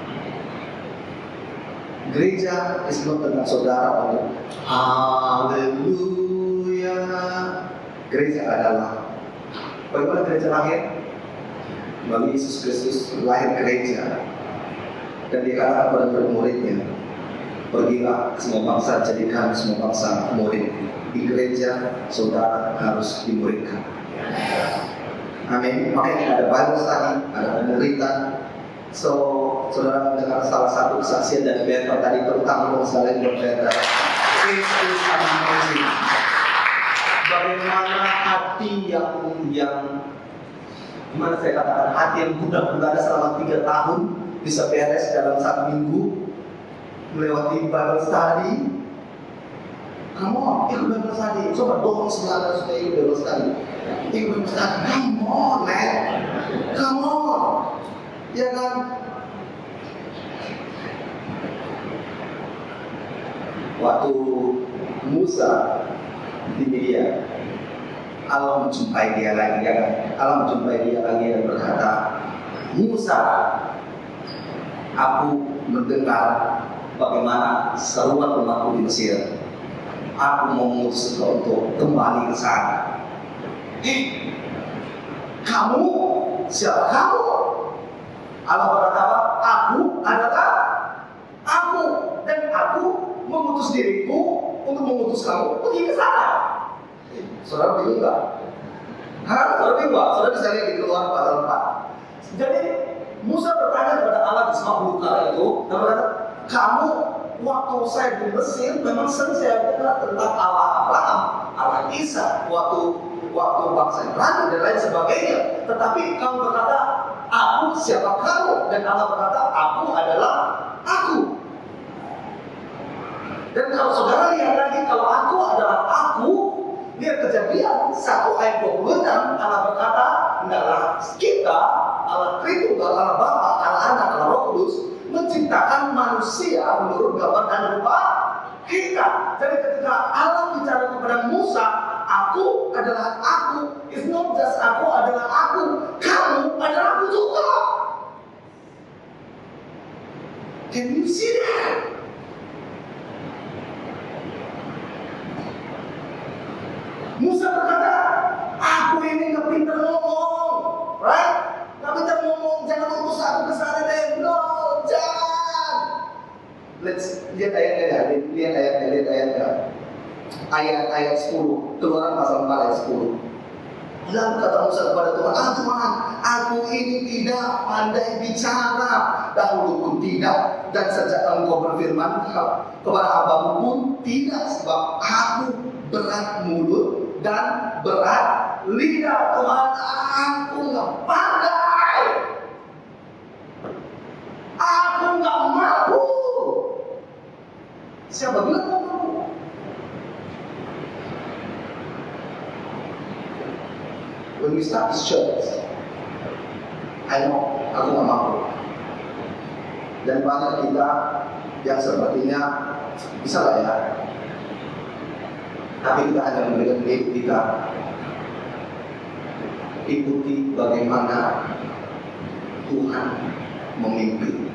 Gereja is not tentang saudara untuk haleluya. Gereja adalah bagaimana gereja lahir? Melalui Yesus Kristus lahir gereja, dan dikatakan kepada murid-muridnya, pergilah ke semua bangsa, jadikan semua bangsa murid. Di gereja saudara harus dimuridkan. Amin. Makanya ada Bible study, ada pemuridan. So saudara mendengar salah satu kesaksian dari Peter tadi, terutama untuk sekalian buat Peter. It is amazing. Bagaimana hati yang gimana saya katakan, hati yang budak-budak selama 3 tahun bisa beres dalam 1 minggu. Melewati Bible study. Come on, ikut Bible study. Coba dorong saudara supaya ikut Bible study. Ikut Bible study. Come on, man. Come on. Ya kan? Waktu Musa di Midian, Allah menjumpai dia lagi, ya kan? Allah menjumpai dia lagi dan berkata, Musa, aku mendengar bagaimana seruan rumahku di Mesir. aku mau mengutus engkau untuk kembali ke sana. Kamu? Siapa kamu? Allah berkata, aku adalah aku, dan aku mengutus diriku untuk mengutus kamu pergi ke sana. Saudara bingung nggak? Saudara bingung nggak? Saudara bisa lihat di Keluaran pasal 4. Jadi Musa bertanya kepada Allah di Semak Belukara itu, dan berkata, kamu waktu saya di Mesir memang sering saya dengar tentang Allah Abraham, Allah Isa, waktu bangsa Ibrani dan lain sebagainya. Tetapi kamu berkata, aku siapa kamu? Dan Allah berkata, aku adalah aku. Dan kalau saudara lihat lagi, kalau aku adalah aku, lihat Kejadian 1 ayat 26, Allah berkata, hendaklah kita, Allah Tritunggal, Allah Bapa, Allah Anak, Allah Roh Kudus, menciptakan manusia menurut gambar dan rupa kita. Jadi ketika Allah bicara kepada Musa, aku adalah aku, it's not just aku adalah aku, kamu adalah aku juga. Can you see that? Musa berkata, aku ini gak pintar ngomong, right? Gak pintar ngomong, jangan utus aku ke sana deh. No, jangan. Let's lihat ayatnya, lihat ayatnya. Ayat 10, Keluaran pasal 4 ayat 10. Lalu kata Musa kepada Tuhan, Tuhan, aku ini tidak pandai bicara, dahulu pun tidak, dan sejak engkau berfirman kepada hambamu pun tidak, sebab aku berat mulut dan berat lidah. Tuhan, aku nggak pandai, aku nggak mampu. Siapa bilang nggak mampu? When we start this church, I know aku nggak mampu, dan banyak kita yang sepertinya bisa lah ya. Tapi kita hanya memberikan diri kita, ikuti bagaimana Tuhan memimpin.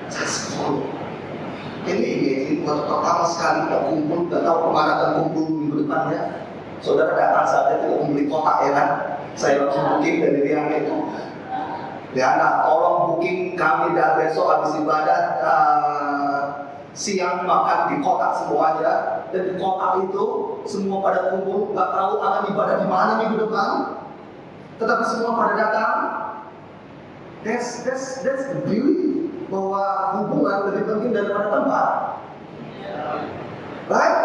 Just follow. Ini waktu pertama sekali kita kumpul, nggak tahu kemana akan kumpul minggu depannya. Saudara datang saat itu membeli kotak ya kan? Saya langsung booking dari Riana itu. Riana, tolong booking kami dah besok habis ibadah siang makan di kotak semuanya. Dan di kotak itu semua pada kumpul, nggak tahu akan ibadah di mana minggu depan. Tetapi semua pada datang. That's the beauty, bahwa hubungan lebih penting daripada tempat, right?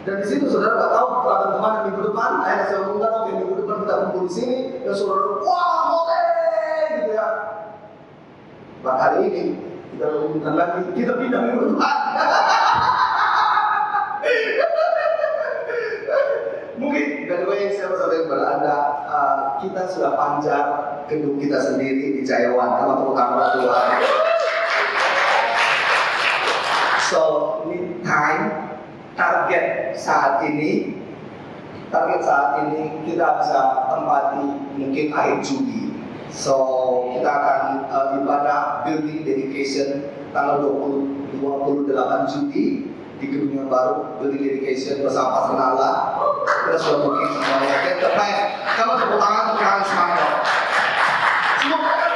Dan di situ saudara nggak tahu akan kemana minggu depan. Akhirnya saya umumkan, oke minggu depan kita kumpul di sini. Dan saudara, wah boleh, gitu ya. Bahkan hari ini kita umumkan lagi, kita pindah minggu depan. Mungkin, by the way, saya saudara berada, kita sudah panjang gedung kita sendiri di Jayawan, sama terutama Tuhan. So, ini time, target saat ini kita bisa tempati mungkin akhir Juli. So, kita akan ibadah building dedication tanggal 28 Juli di gedung yang baru, building dedication bersama Pastor Nala. Kita sudah booking semuanya. Oke, terbaik. Kamu tepuk tangan semangat. Semua katakan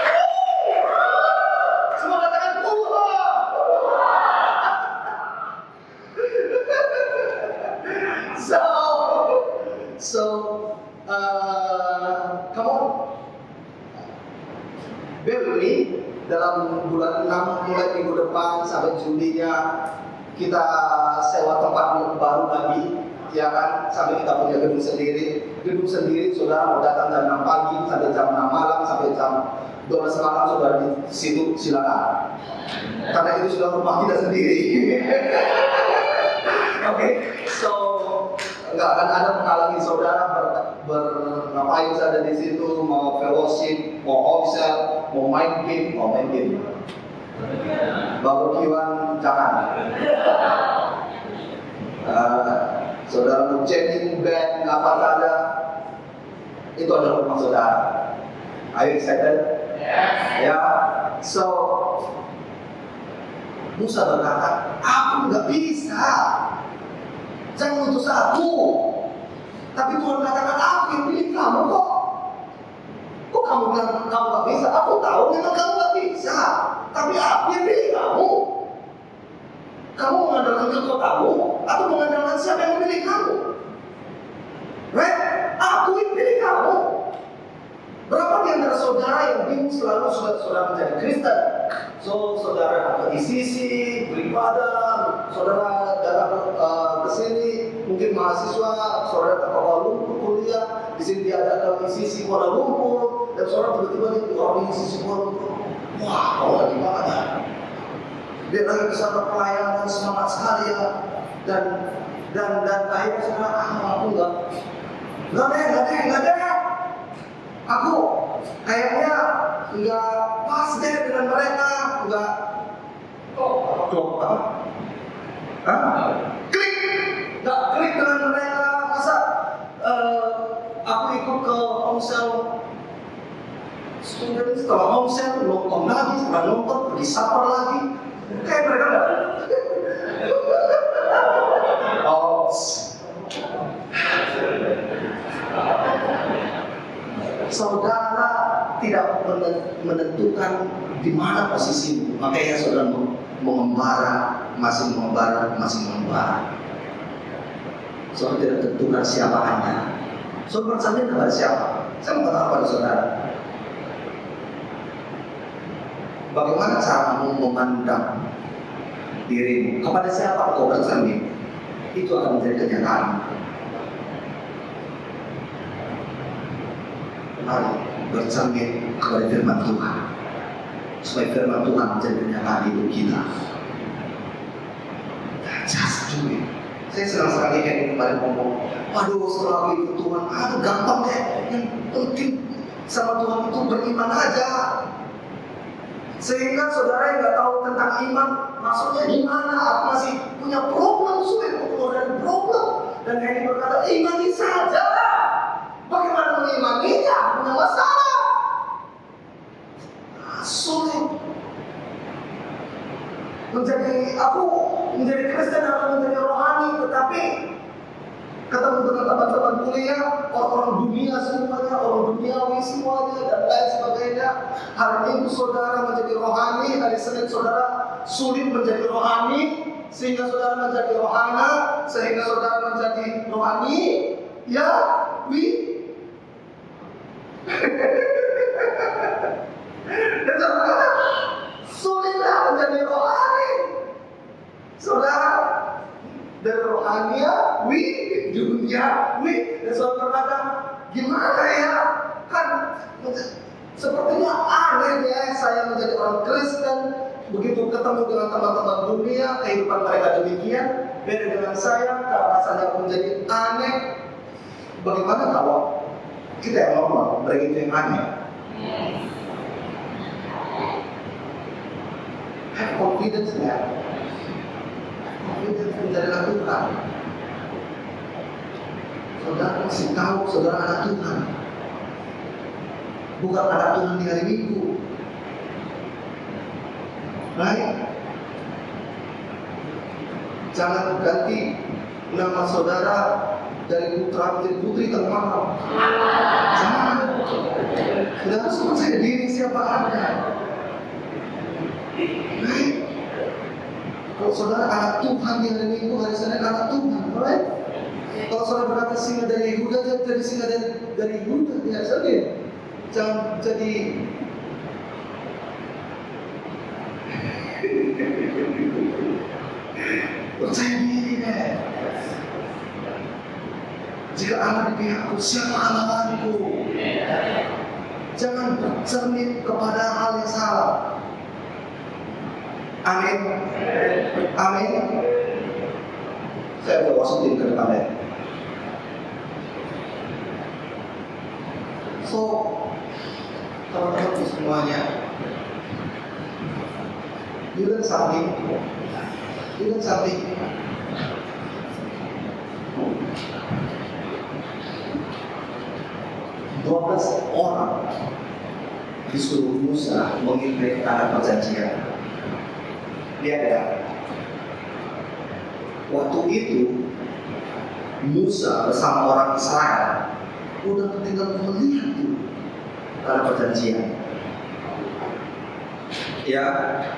come on. Baru ini dalam bulan 6 mulai minggu depan sampai Julinya kita sewa tempat baru lagi, ya kan, sampai kita punya gedung sendiri. Saudara mau datang jam 6 pagi sampai jam 6 malam sampai jam 12 malam saudara di situ silakan, karena itu sudah rumah kita sendiri. Oke, so nggak akan ada menghalangi saudara ngapain saja di situ, mau fellowship, mau homesel, mau main game, barbekyuan jangan. Saudara mau jamming band apa saja, itu adalah rumah saudara. Are you excited? Yes. Ya, so Musa berkata, aku nggak bisa. Jangan utus aku. Tapi Tuhan katakan aku yang pilih kamu kok. Kok kamu bilang kamu gak bisa? Aku tahu memang kamu gak bisa. Tapi aku yang pilih kamu. Kamu mengandalkan kekuatanmu atau mengandalkan siapa yang memilih kamu? Right? Aku yang pilih kamu. Berapa di antara saudara yang bingung selalu saudara menjadi Kristen? So, saudara dapat ICC, beribadah, saudara datang ke sini, mungkin mahasiswa, saudara ke Kuala Lumpur kuliah, di sini diadakan ICC Kuala Lumpur, dan saudara tiba-tiba di orang ICC Kuala Lumpur. Wah, kau lagi banget. Dia lagi bisa berpelayanan semangat sekali ya, dan akhirnya saudara, aku nggak deh. Aku kayaknya nggak pas deh dengan mereka, nggak klik dengan mereka. Masa aku ikut ke Homesel student, setelah Homesel nonton lagi, setelah nonton pergi supper lagi, kayak mereka nggak. Saudara tidak menentukan di mana posisimu, makanya saudara mengembara, masih mengembara. Saudara tidak tentukan siapa Anda. Saudara bertanya kepada siapa? Saya mau katakan kepada saudara, bagaimana caramu memandang dirimu? Kepada siapa kau bercermin? Itu akan menjadi kenyataan. Mari bercermin kepada firman Tuhan, supaya firman Tuhan menjadi kenyataan hidup kita. Just do it. Saya senang sekali kayak kemarin ngomong, waduh setelah aku ikut Tuhan, gampang deh. Yang penting sama Tuhan itu beriman aja. Sehingga saudara yang nggak tahu tentang iman, maksudnya gimana? Aku masih punya problem, sulit keluar dari problem. Dan Henry berkata, imani saja. Bagaimana mengimaninya? Punya masalah. Sulit. Menjadi Kristen atau menjadi rohani, tetapi ketemu dengan teman-teman kuliah, orang dunia semuanya, orang duniawi semuanya, dan lain sebagainya. Hari Minggu saudara menjadi rohani, hari Senin saudara sulit menjadi rohani, sehingga saudara menjadi rohana, sehingga saudara menjadi rohani. Ya, dan saudara sulitlah menjadi rohani. Saudara dari rohania, dunia, dan saudara berkata, gimana ya? Kan sepertinya aneh ya saya menjadi orang Kristen. Begitu ketemu dengan teman-teman dunia, kehidupan mereka demikian, beda dengan saya, rasanya menjadi aneh. Bagaimana kalau kita yang normal, begitu yang aneh? Have confidence ya. Confidence menjadi Tuhan. Saudara masih tahu saudara anak Tuhan, bukan anak Tuhan di hari Minggu. Baik, jangan ganti nama saudara dari putra menjadi putri tengah malam. Jangan. Saudara harus percaya diri siapa Anda. Baik. Kalau saudara anak Tuhan di hari Minggu, hari Senin anak Tuhan, baik. Kalau saudara berkata singa dari Yehuda, jadi singa dari Yehuda di hari Senin. Jangan jadi percaya diri deh. Jika Allah di pihakku, siapa lawanku? Jangan bercermin kepada hal yang salah. Amin. Amin. Saya mau masukin ke depannya. So, teman-teman semuanya, you learn something. 12 orang disuruh Musa mengirim tanah perjanjian. Lihat ya, waktu itu Musa bersama orang Israel udah tinggal melihat tuh tanah perjanjian. Ya,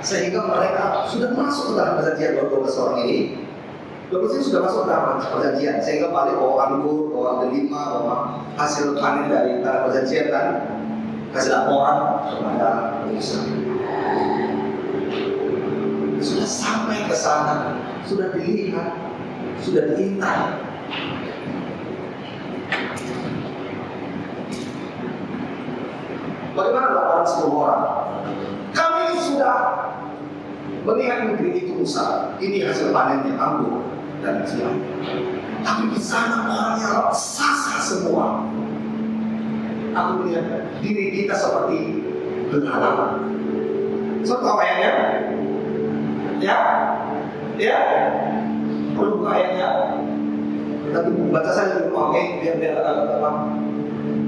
sehingga mereka sudah masuk ke tanah perjanjian. 12 orang ini 12 ini sudah masuk ke tanah perjanjian, sehingga balik bawa anggur, bawa delima, bawa hasil panen dari tanah perjanjian kan, kasih laporan kepada Musa. Sudah sampai ke sana, sudah dilihat, sudah diintai. Bagaimana laporan 10 orang? Kami sudah melihat negeri itu Musa. Ini hasil panennya anggur dan sebagainya. Tapi di sana orangnya raksasa semua. Aku melihat diri kita seperti belalang. Sudah tahu ayatnya? Ya, perlu buka ayatnya. Tapi baca saja dulu, oke? Biar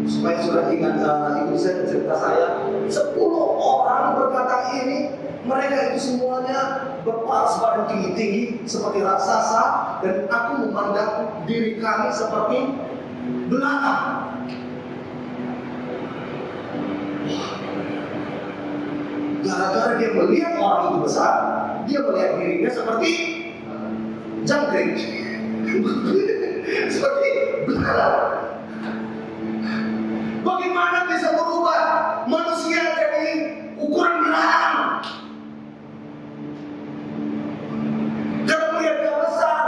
supaya sudah ingat ibu saya cerita saya. 10 orang berkata ini, mereka itu semuanya berparas badan tinggi-tinggi seperti raksasa, dan aku memandang diri kami seperti belalang. Gara-gara dia melihat orang itu besar, dia melihat dirinya seperti jangkrik, seperti belalang. Bagaimana bisa berubah manusia jadi ukuran belalang? Jangan melihat dia besar.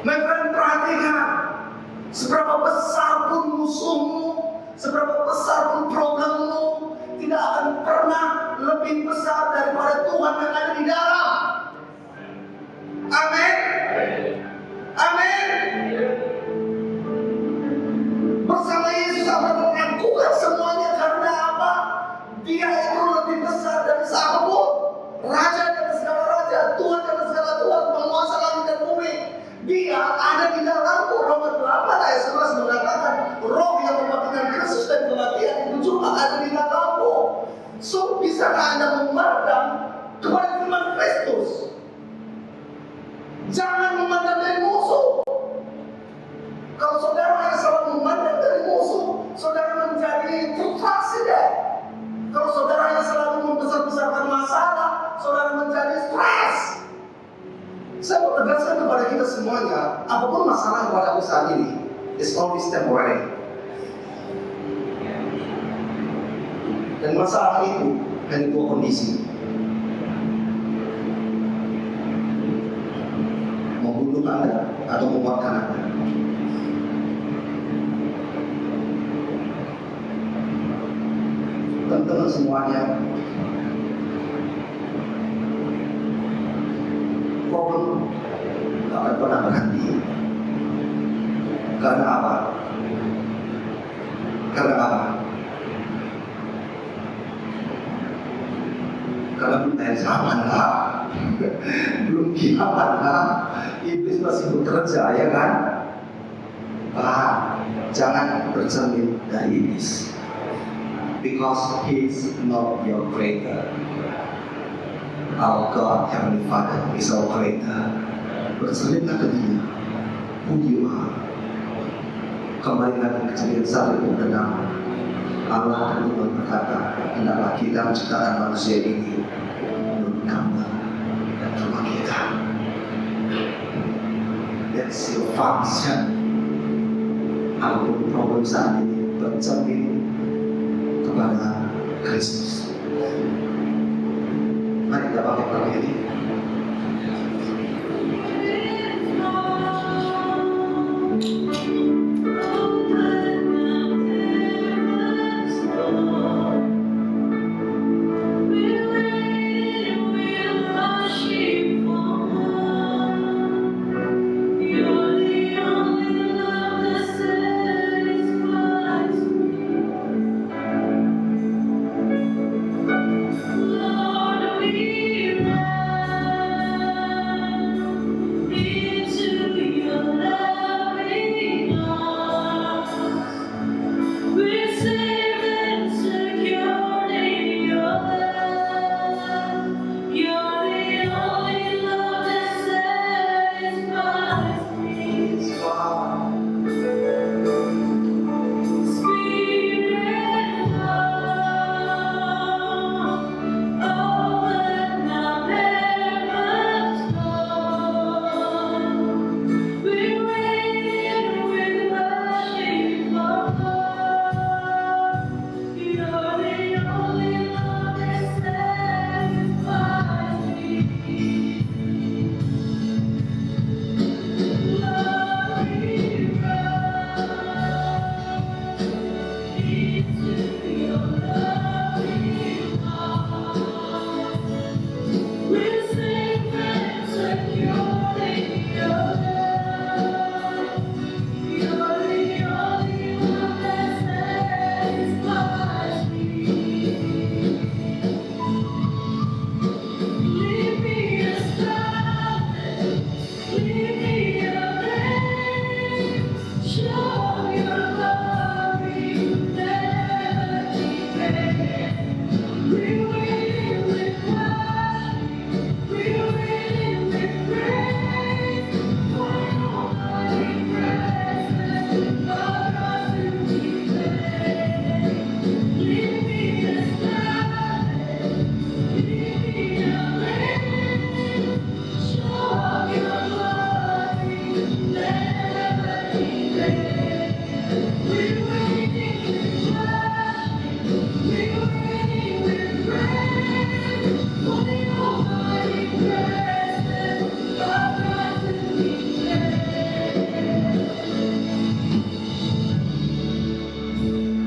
My friend, perhatikan, seberapa besar pun musuhmu, seberapa besar pun problemmu, tidak akan pernah lebih besar daripada Tuhan yang ada di dalam. Amin. Amin. Bersama Yesus akan mengakukan semuanya. Karena apa? Dia itu lebih besar dari siapapun. Raja dari segala raja, Tuhan dari segala Tuhan, penguasa langit dan bumi. Dia ada di dalamku. Roma 8 ayat 11 mengatakan, roh yang membangkitkan Kristus dari kematian itu juga ada di dalamku. So, bisakah Anda memandang kepada firman Kristus? Jangan memandang dari musuh. Kalau saudara yang selalu memandang dari musuh, saudara menjadi frustrasi deh. Kalau saudara yang selalu membesar-besarkan masalah, saudara menjadi stres. Saya mau tegaskan kepada kita semuanya, apapun masalah yang pada saat ini, is always temporary. Dan masalah itu hanya 2 kondisi: membunuh Anda atau membuatkan Anda. Teman-teman semuanya, problem tak akan pernah berhenti. Karena apa? Karena belum akhir zaman lah, belum kiamat lah, iblis masih bekerja, ya kan? Jangan bercermin dari iblis, because he is not your creator. Our God, Heavenly Father, is our creator. Bercerminlah ke Dia, who you are. Kembalilah ke kejadian 1:6. Allah dan Tuhan berkata, hendaklah kita menciptakan manusia ini menurut gambar dan rupa kita. That's your function. Apapun problem saat ini, bercermin kepada Kristus. Mari kita pakai perang ini. Lord, we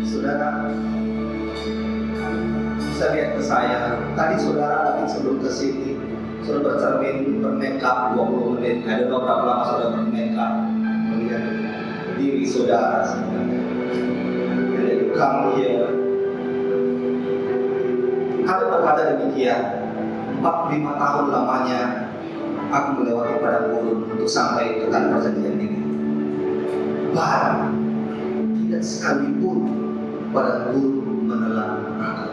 Saudara, bisa lihat ke saya. Tadi saudara lagi sebelum ke sini, saudara bercermin bermakeup 20 menit. Ada berapa lama saudara bermakeup? Melihat diri saudara sebenarnya. Jadi kamu here. Ada berkata demikian. 45 tahun lamanya aku melewati padang gurun untuk sampai ke tanah perjanjian ini. Bahkan tidak sekalipun padang gurun menelan aku.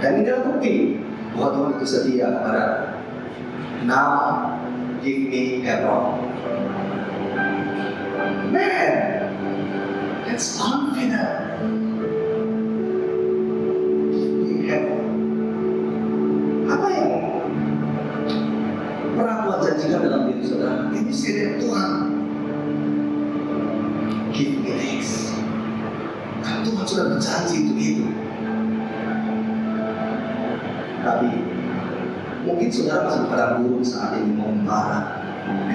Dan ini adalah bukti bahwa Tuhan itu setia kepada. Now give me Hebron. Man, that's confident. Give me Hebron. Apa yang pernah Tuhan janjikan dalam diri saudara? Ini sih Tuhan. Give me this. Karena Tuhan sudah berjanji untuk itu. Tapi mungkin saudara masih pada burung saat ini mau marah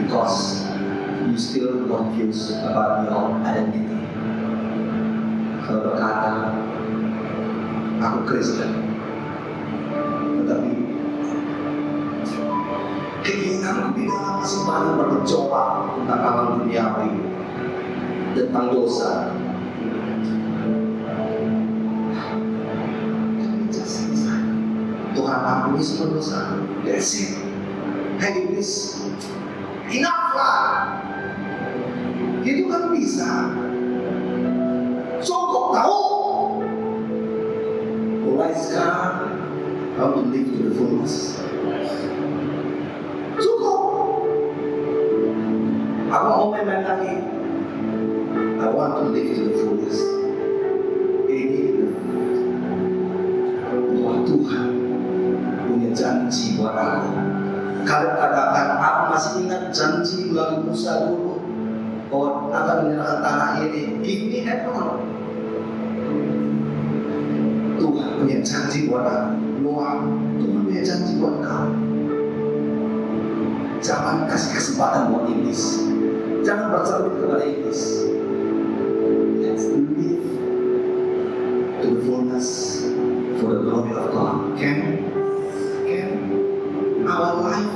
because you still confused about your identity. Kalau berkata aku Kristen, tetapi keinginanku di dalam masih banyak bergejolak tentang alam duniawi, tentang dosa. Tuhan ampuni semua dosa. That's it. Hey iblis, enough lah. Itu kan bisa. Cukup tahu. Mulai sekarang, kamu live to the fullness. Cukup. Aku mau main lagi. I want to live to the fullness. Ini bahwa Tuhan punya janji buat aku. Kalian katakan, aku masih ingat janji melalui Musa dulu bahwa akan menyerahkan tanah ini. Give me Hebron. Tuhan punya janji buat aku. Noah, Tuhan punya janji buat kau. Jangan kasih kesempatan buat iblis. Jangan bercermin kepada iblis. Let's live to the fullness for the glory of God. Can our life,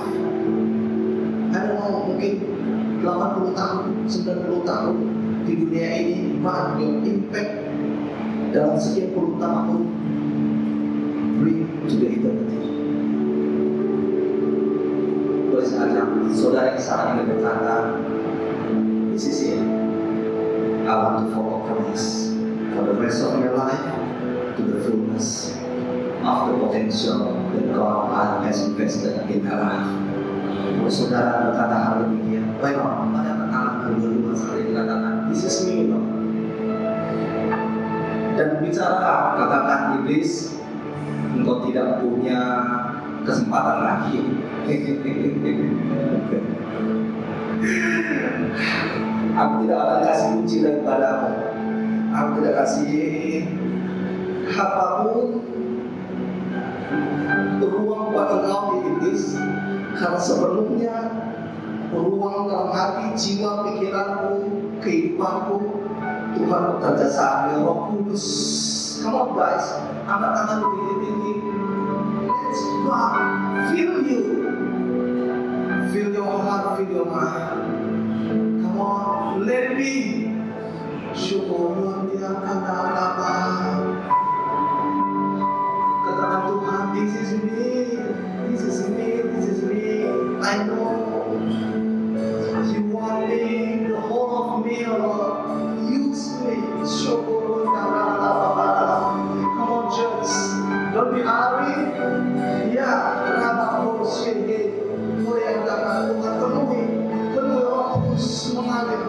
I don't know, mungkin 80 tahun, 90 tahun di dunia ini, but your impact dalam sekian puluh tahun bring to the eternity. Boleh saja saudara yang saat ini berkata, this is it. I want to follow Christ for the rest of my life to the fullness of the potential that God has invested in my life. Kalau saudara berkata hal demikian, baiklah, pada tangan berdua saat ini katakan, this is me, Lord. Dan bicara, katakan iblis, engkau tidak punya kesempatan lagi. Aku tidak akan kasih kunci daripadamu. Aku tidak kasih apapun ruang buat engkau di iblis, karena sepenuhnya ruang dalam hati, jiwa, pikiranmu, kehidupanku Tuhan bekerja sambil Roh Kudus. Come on guys, angkat tangan tinggi-tinggi. Let's God fill you, fill your heart, fill your mind. Come on, let me syukur dia karena apa. Katakan Tuhan, this is me, this is me, this is me. I know you want me, the whole of me, Lord. Use me, syukur karena apa. Come on, church, don't be hurry. Ya, kenapa harus ini? Kau yang katakan Tuhan penuhi Roh Kudus mengalir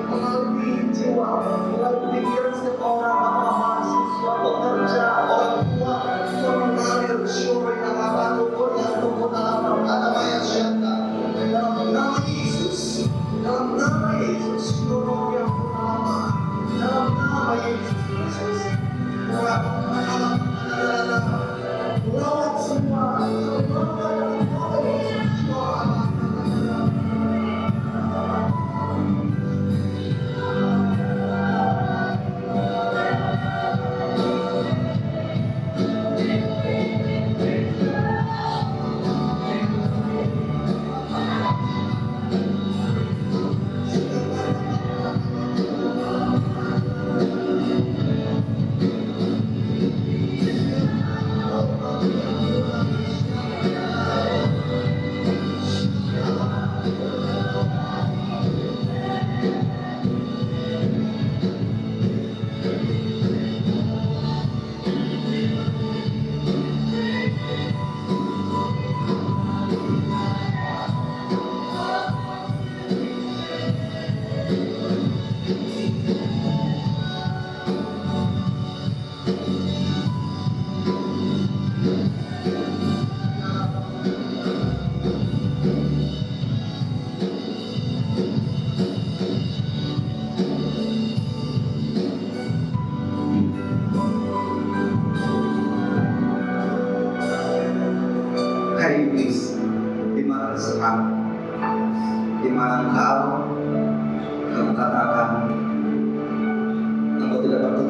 jiwa, mengalir pikiran setiap orang.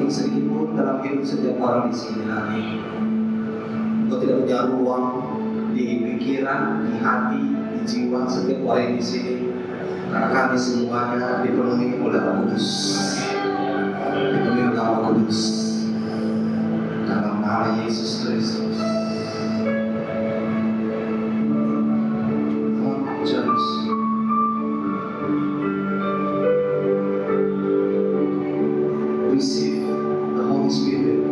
berpetik sedikit pun dalam hidup setiap orang di sini hari ini. Engkau tidak punya ruang di pikiran, di hati, di jiwa setiap orang di sini. Karena kami semuanya dipenuhi oleh Roh Kudus. Dipenuhi oleh Roh Kudus. Dalam nama Yesus Kristus. James. Receive the Holy Spirit in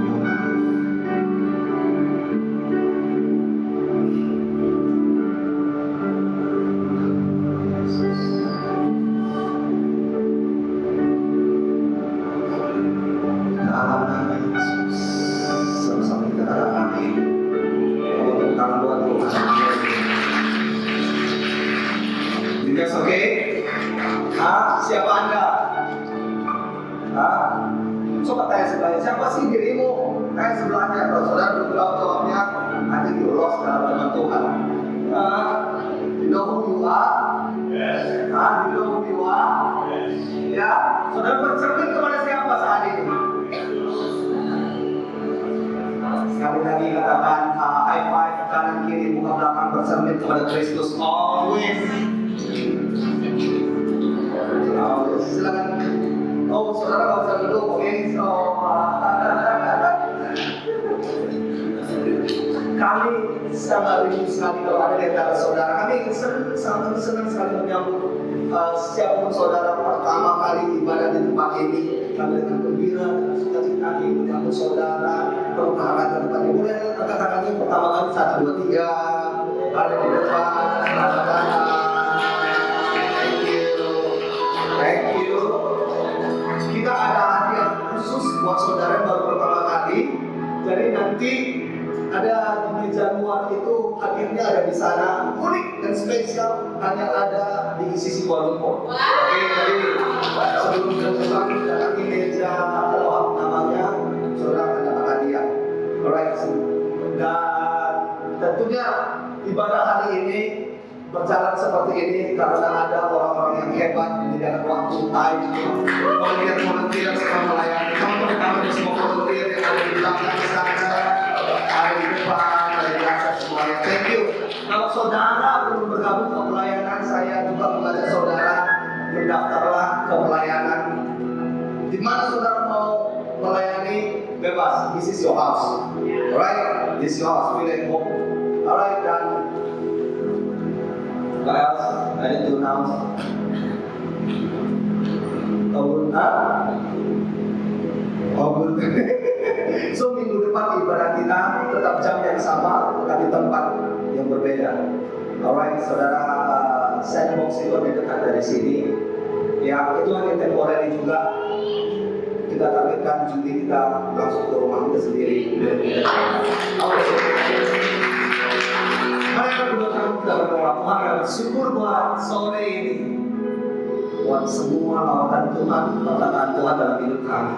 your life. Dalam nama Yesus, sama-sama kita katakan amin. Untuk tangan Tuhan Tuhan. You guys okay? Siapa Anda? Coba tanya sebelahnya, siapa sih dirimu? Tanya sebelahnya, kalau saudara belum tahu jawabnya, nanti you lost dalam firman Tuhan. You know who you are? Yes. You know who you are? Yes. Ya, saudara bercermin kepada siapa saat ini? Sekali lagi katakan high five kanan kiri muka belakang bercermin kepada Kristus always. Silakan. Oh, saudara nggak usah duduk, oke? Kami sangat rindu sekali kalau ada di antara saudara. Kami sangat senang sekali menyambut siapapun saudara pertama kali ibadah di tempat ini. Kami dengan gembira dan sukacita menyambut saudara. Perlu hangat ke tempat ini. Boleh angkat tangannya pertama kali 1, 2, 3. Ada di depan. Selamat datang. Thank you. Kita ada hadiah khusus buat saudara yang baru pertama kali. Jadi nanti ada di meja luar itu hadiahnya ada di sana, unik dan spesial, hanya ada di sisi Kuala Lumpur. Oke, jadi sebelum kita datang di meja kalau namanya saudara akan dapat hadiah. Alright, dan tentunya ibadah hari ini berjalan seperti ini karena ada orang-orang yang hebat menyediakan waktu time. Volunteer sedang melayani. Teman-teman kami semua volunteer yang ada di belakang sana, ada di depan, ada di atas semuanya. Thank you. Kalau saudara belum bergabung ke pelayanan, saya juga mengajak saudara mendaftarlah ke pelayanan. Di mana saudara mau melayani, bebas. This is your house. Alright, this is your house. Feel at home. Alright, dan what else? I need to announce. So minggu depan ibadah kita tetap jam yang sama, tetapi tempat yang berbeda. Alright, saudara, sandbox itu lebih dekat dari sini. Ya, itu hanya temporary juga. Kita targetkan Juli kita langsung ke rumah kita sendiri. Mari kita berdoa. Tuhan, syukur buat sore ini, buat semua lawatan Tuhan, perkataan Tuhan dalam hidup kami.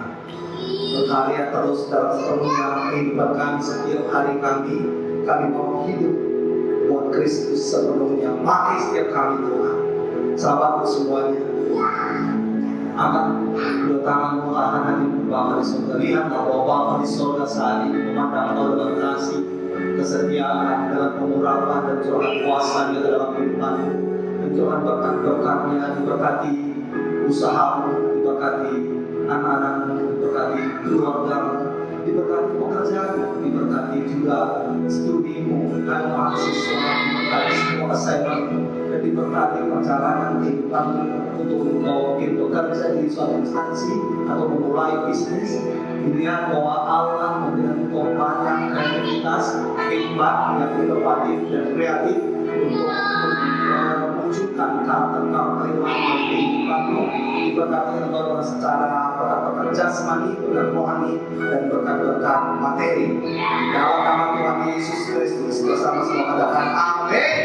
Berkarya terus dalam sepenuhnya kehidupan kami setiap hari kami mau hidup buat Kristus sepenuhnya. Pakai setiap kami Tuhan. Selamat untuk semuanya. Angkat kedua tanganmu ke arah hati Bapa di surga. Lihatlah bahwa Bapa di surga saat ini memandang kau dengan kasih, kesetiaan, dengan pengurapan dan curahan kuasa-Nya dalam kehidupanmu. Tuhan berkat-berkat-Nya diberkati usahamu, diberkati anak-anakmu, diberkati keluargamu, diberkati pekerjaanmu, diberkati juga studimu dan mahasiswa, diberkati semua assignmentmu, dan diberkati perjalanan kehidupanmu untuk engkau bekerja di suatu instansi atau memulai bisnis. Dilihat bahwa Allah memberikan engkau banyak kreativitas, hikmat yang inovatif dan kreatif untuk menunjukkan karakter-karakter Ilahi dalam kehidupanmu. Diberkati engkau dengan secara berkat-berkat jasmani, berkat rohani, dan berkat-berkat materi. Dalam nama Tuhan Yesus Kristus bersama-sama katakan amin.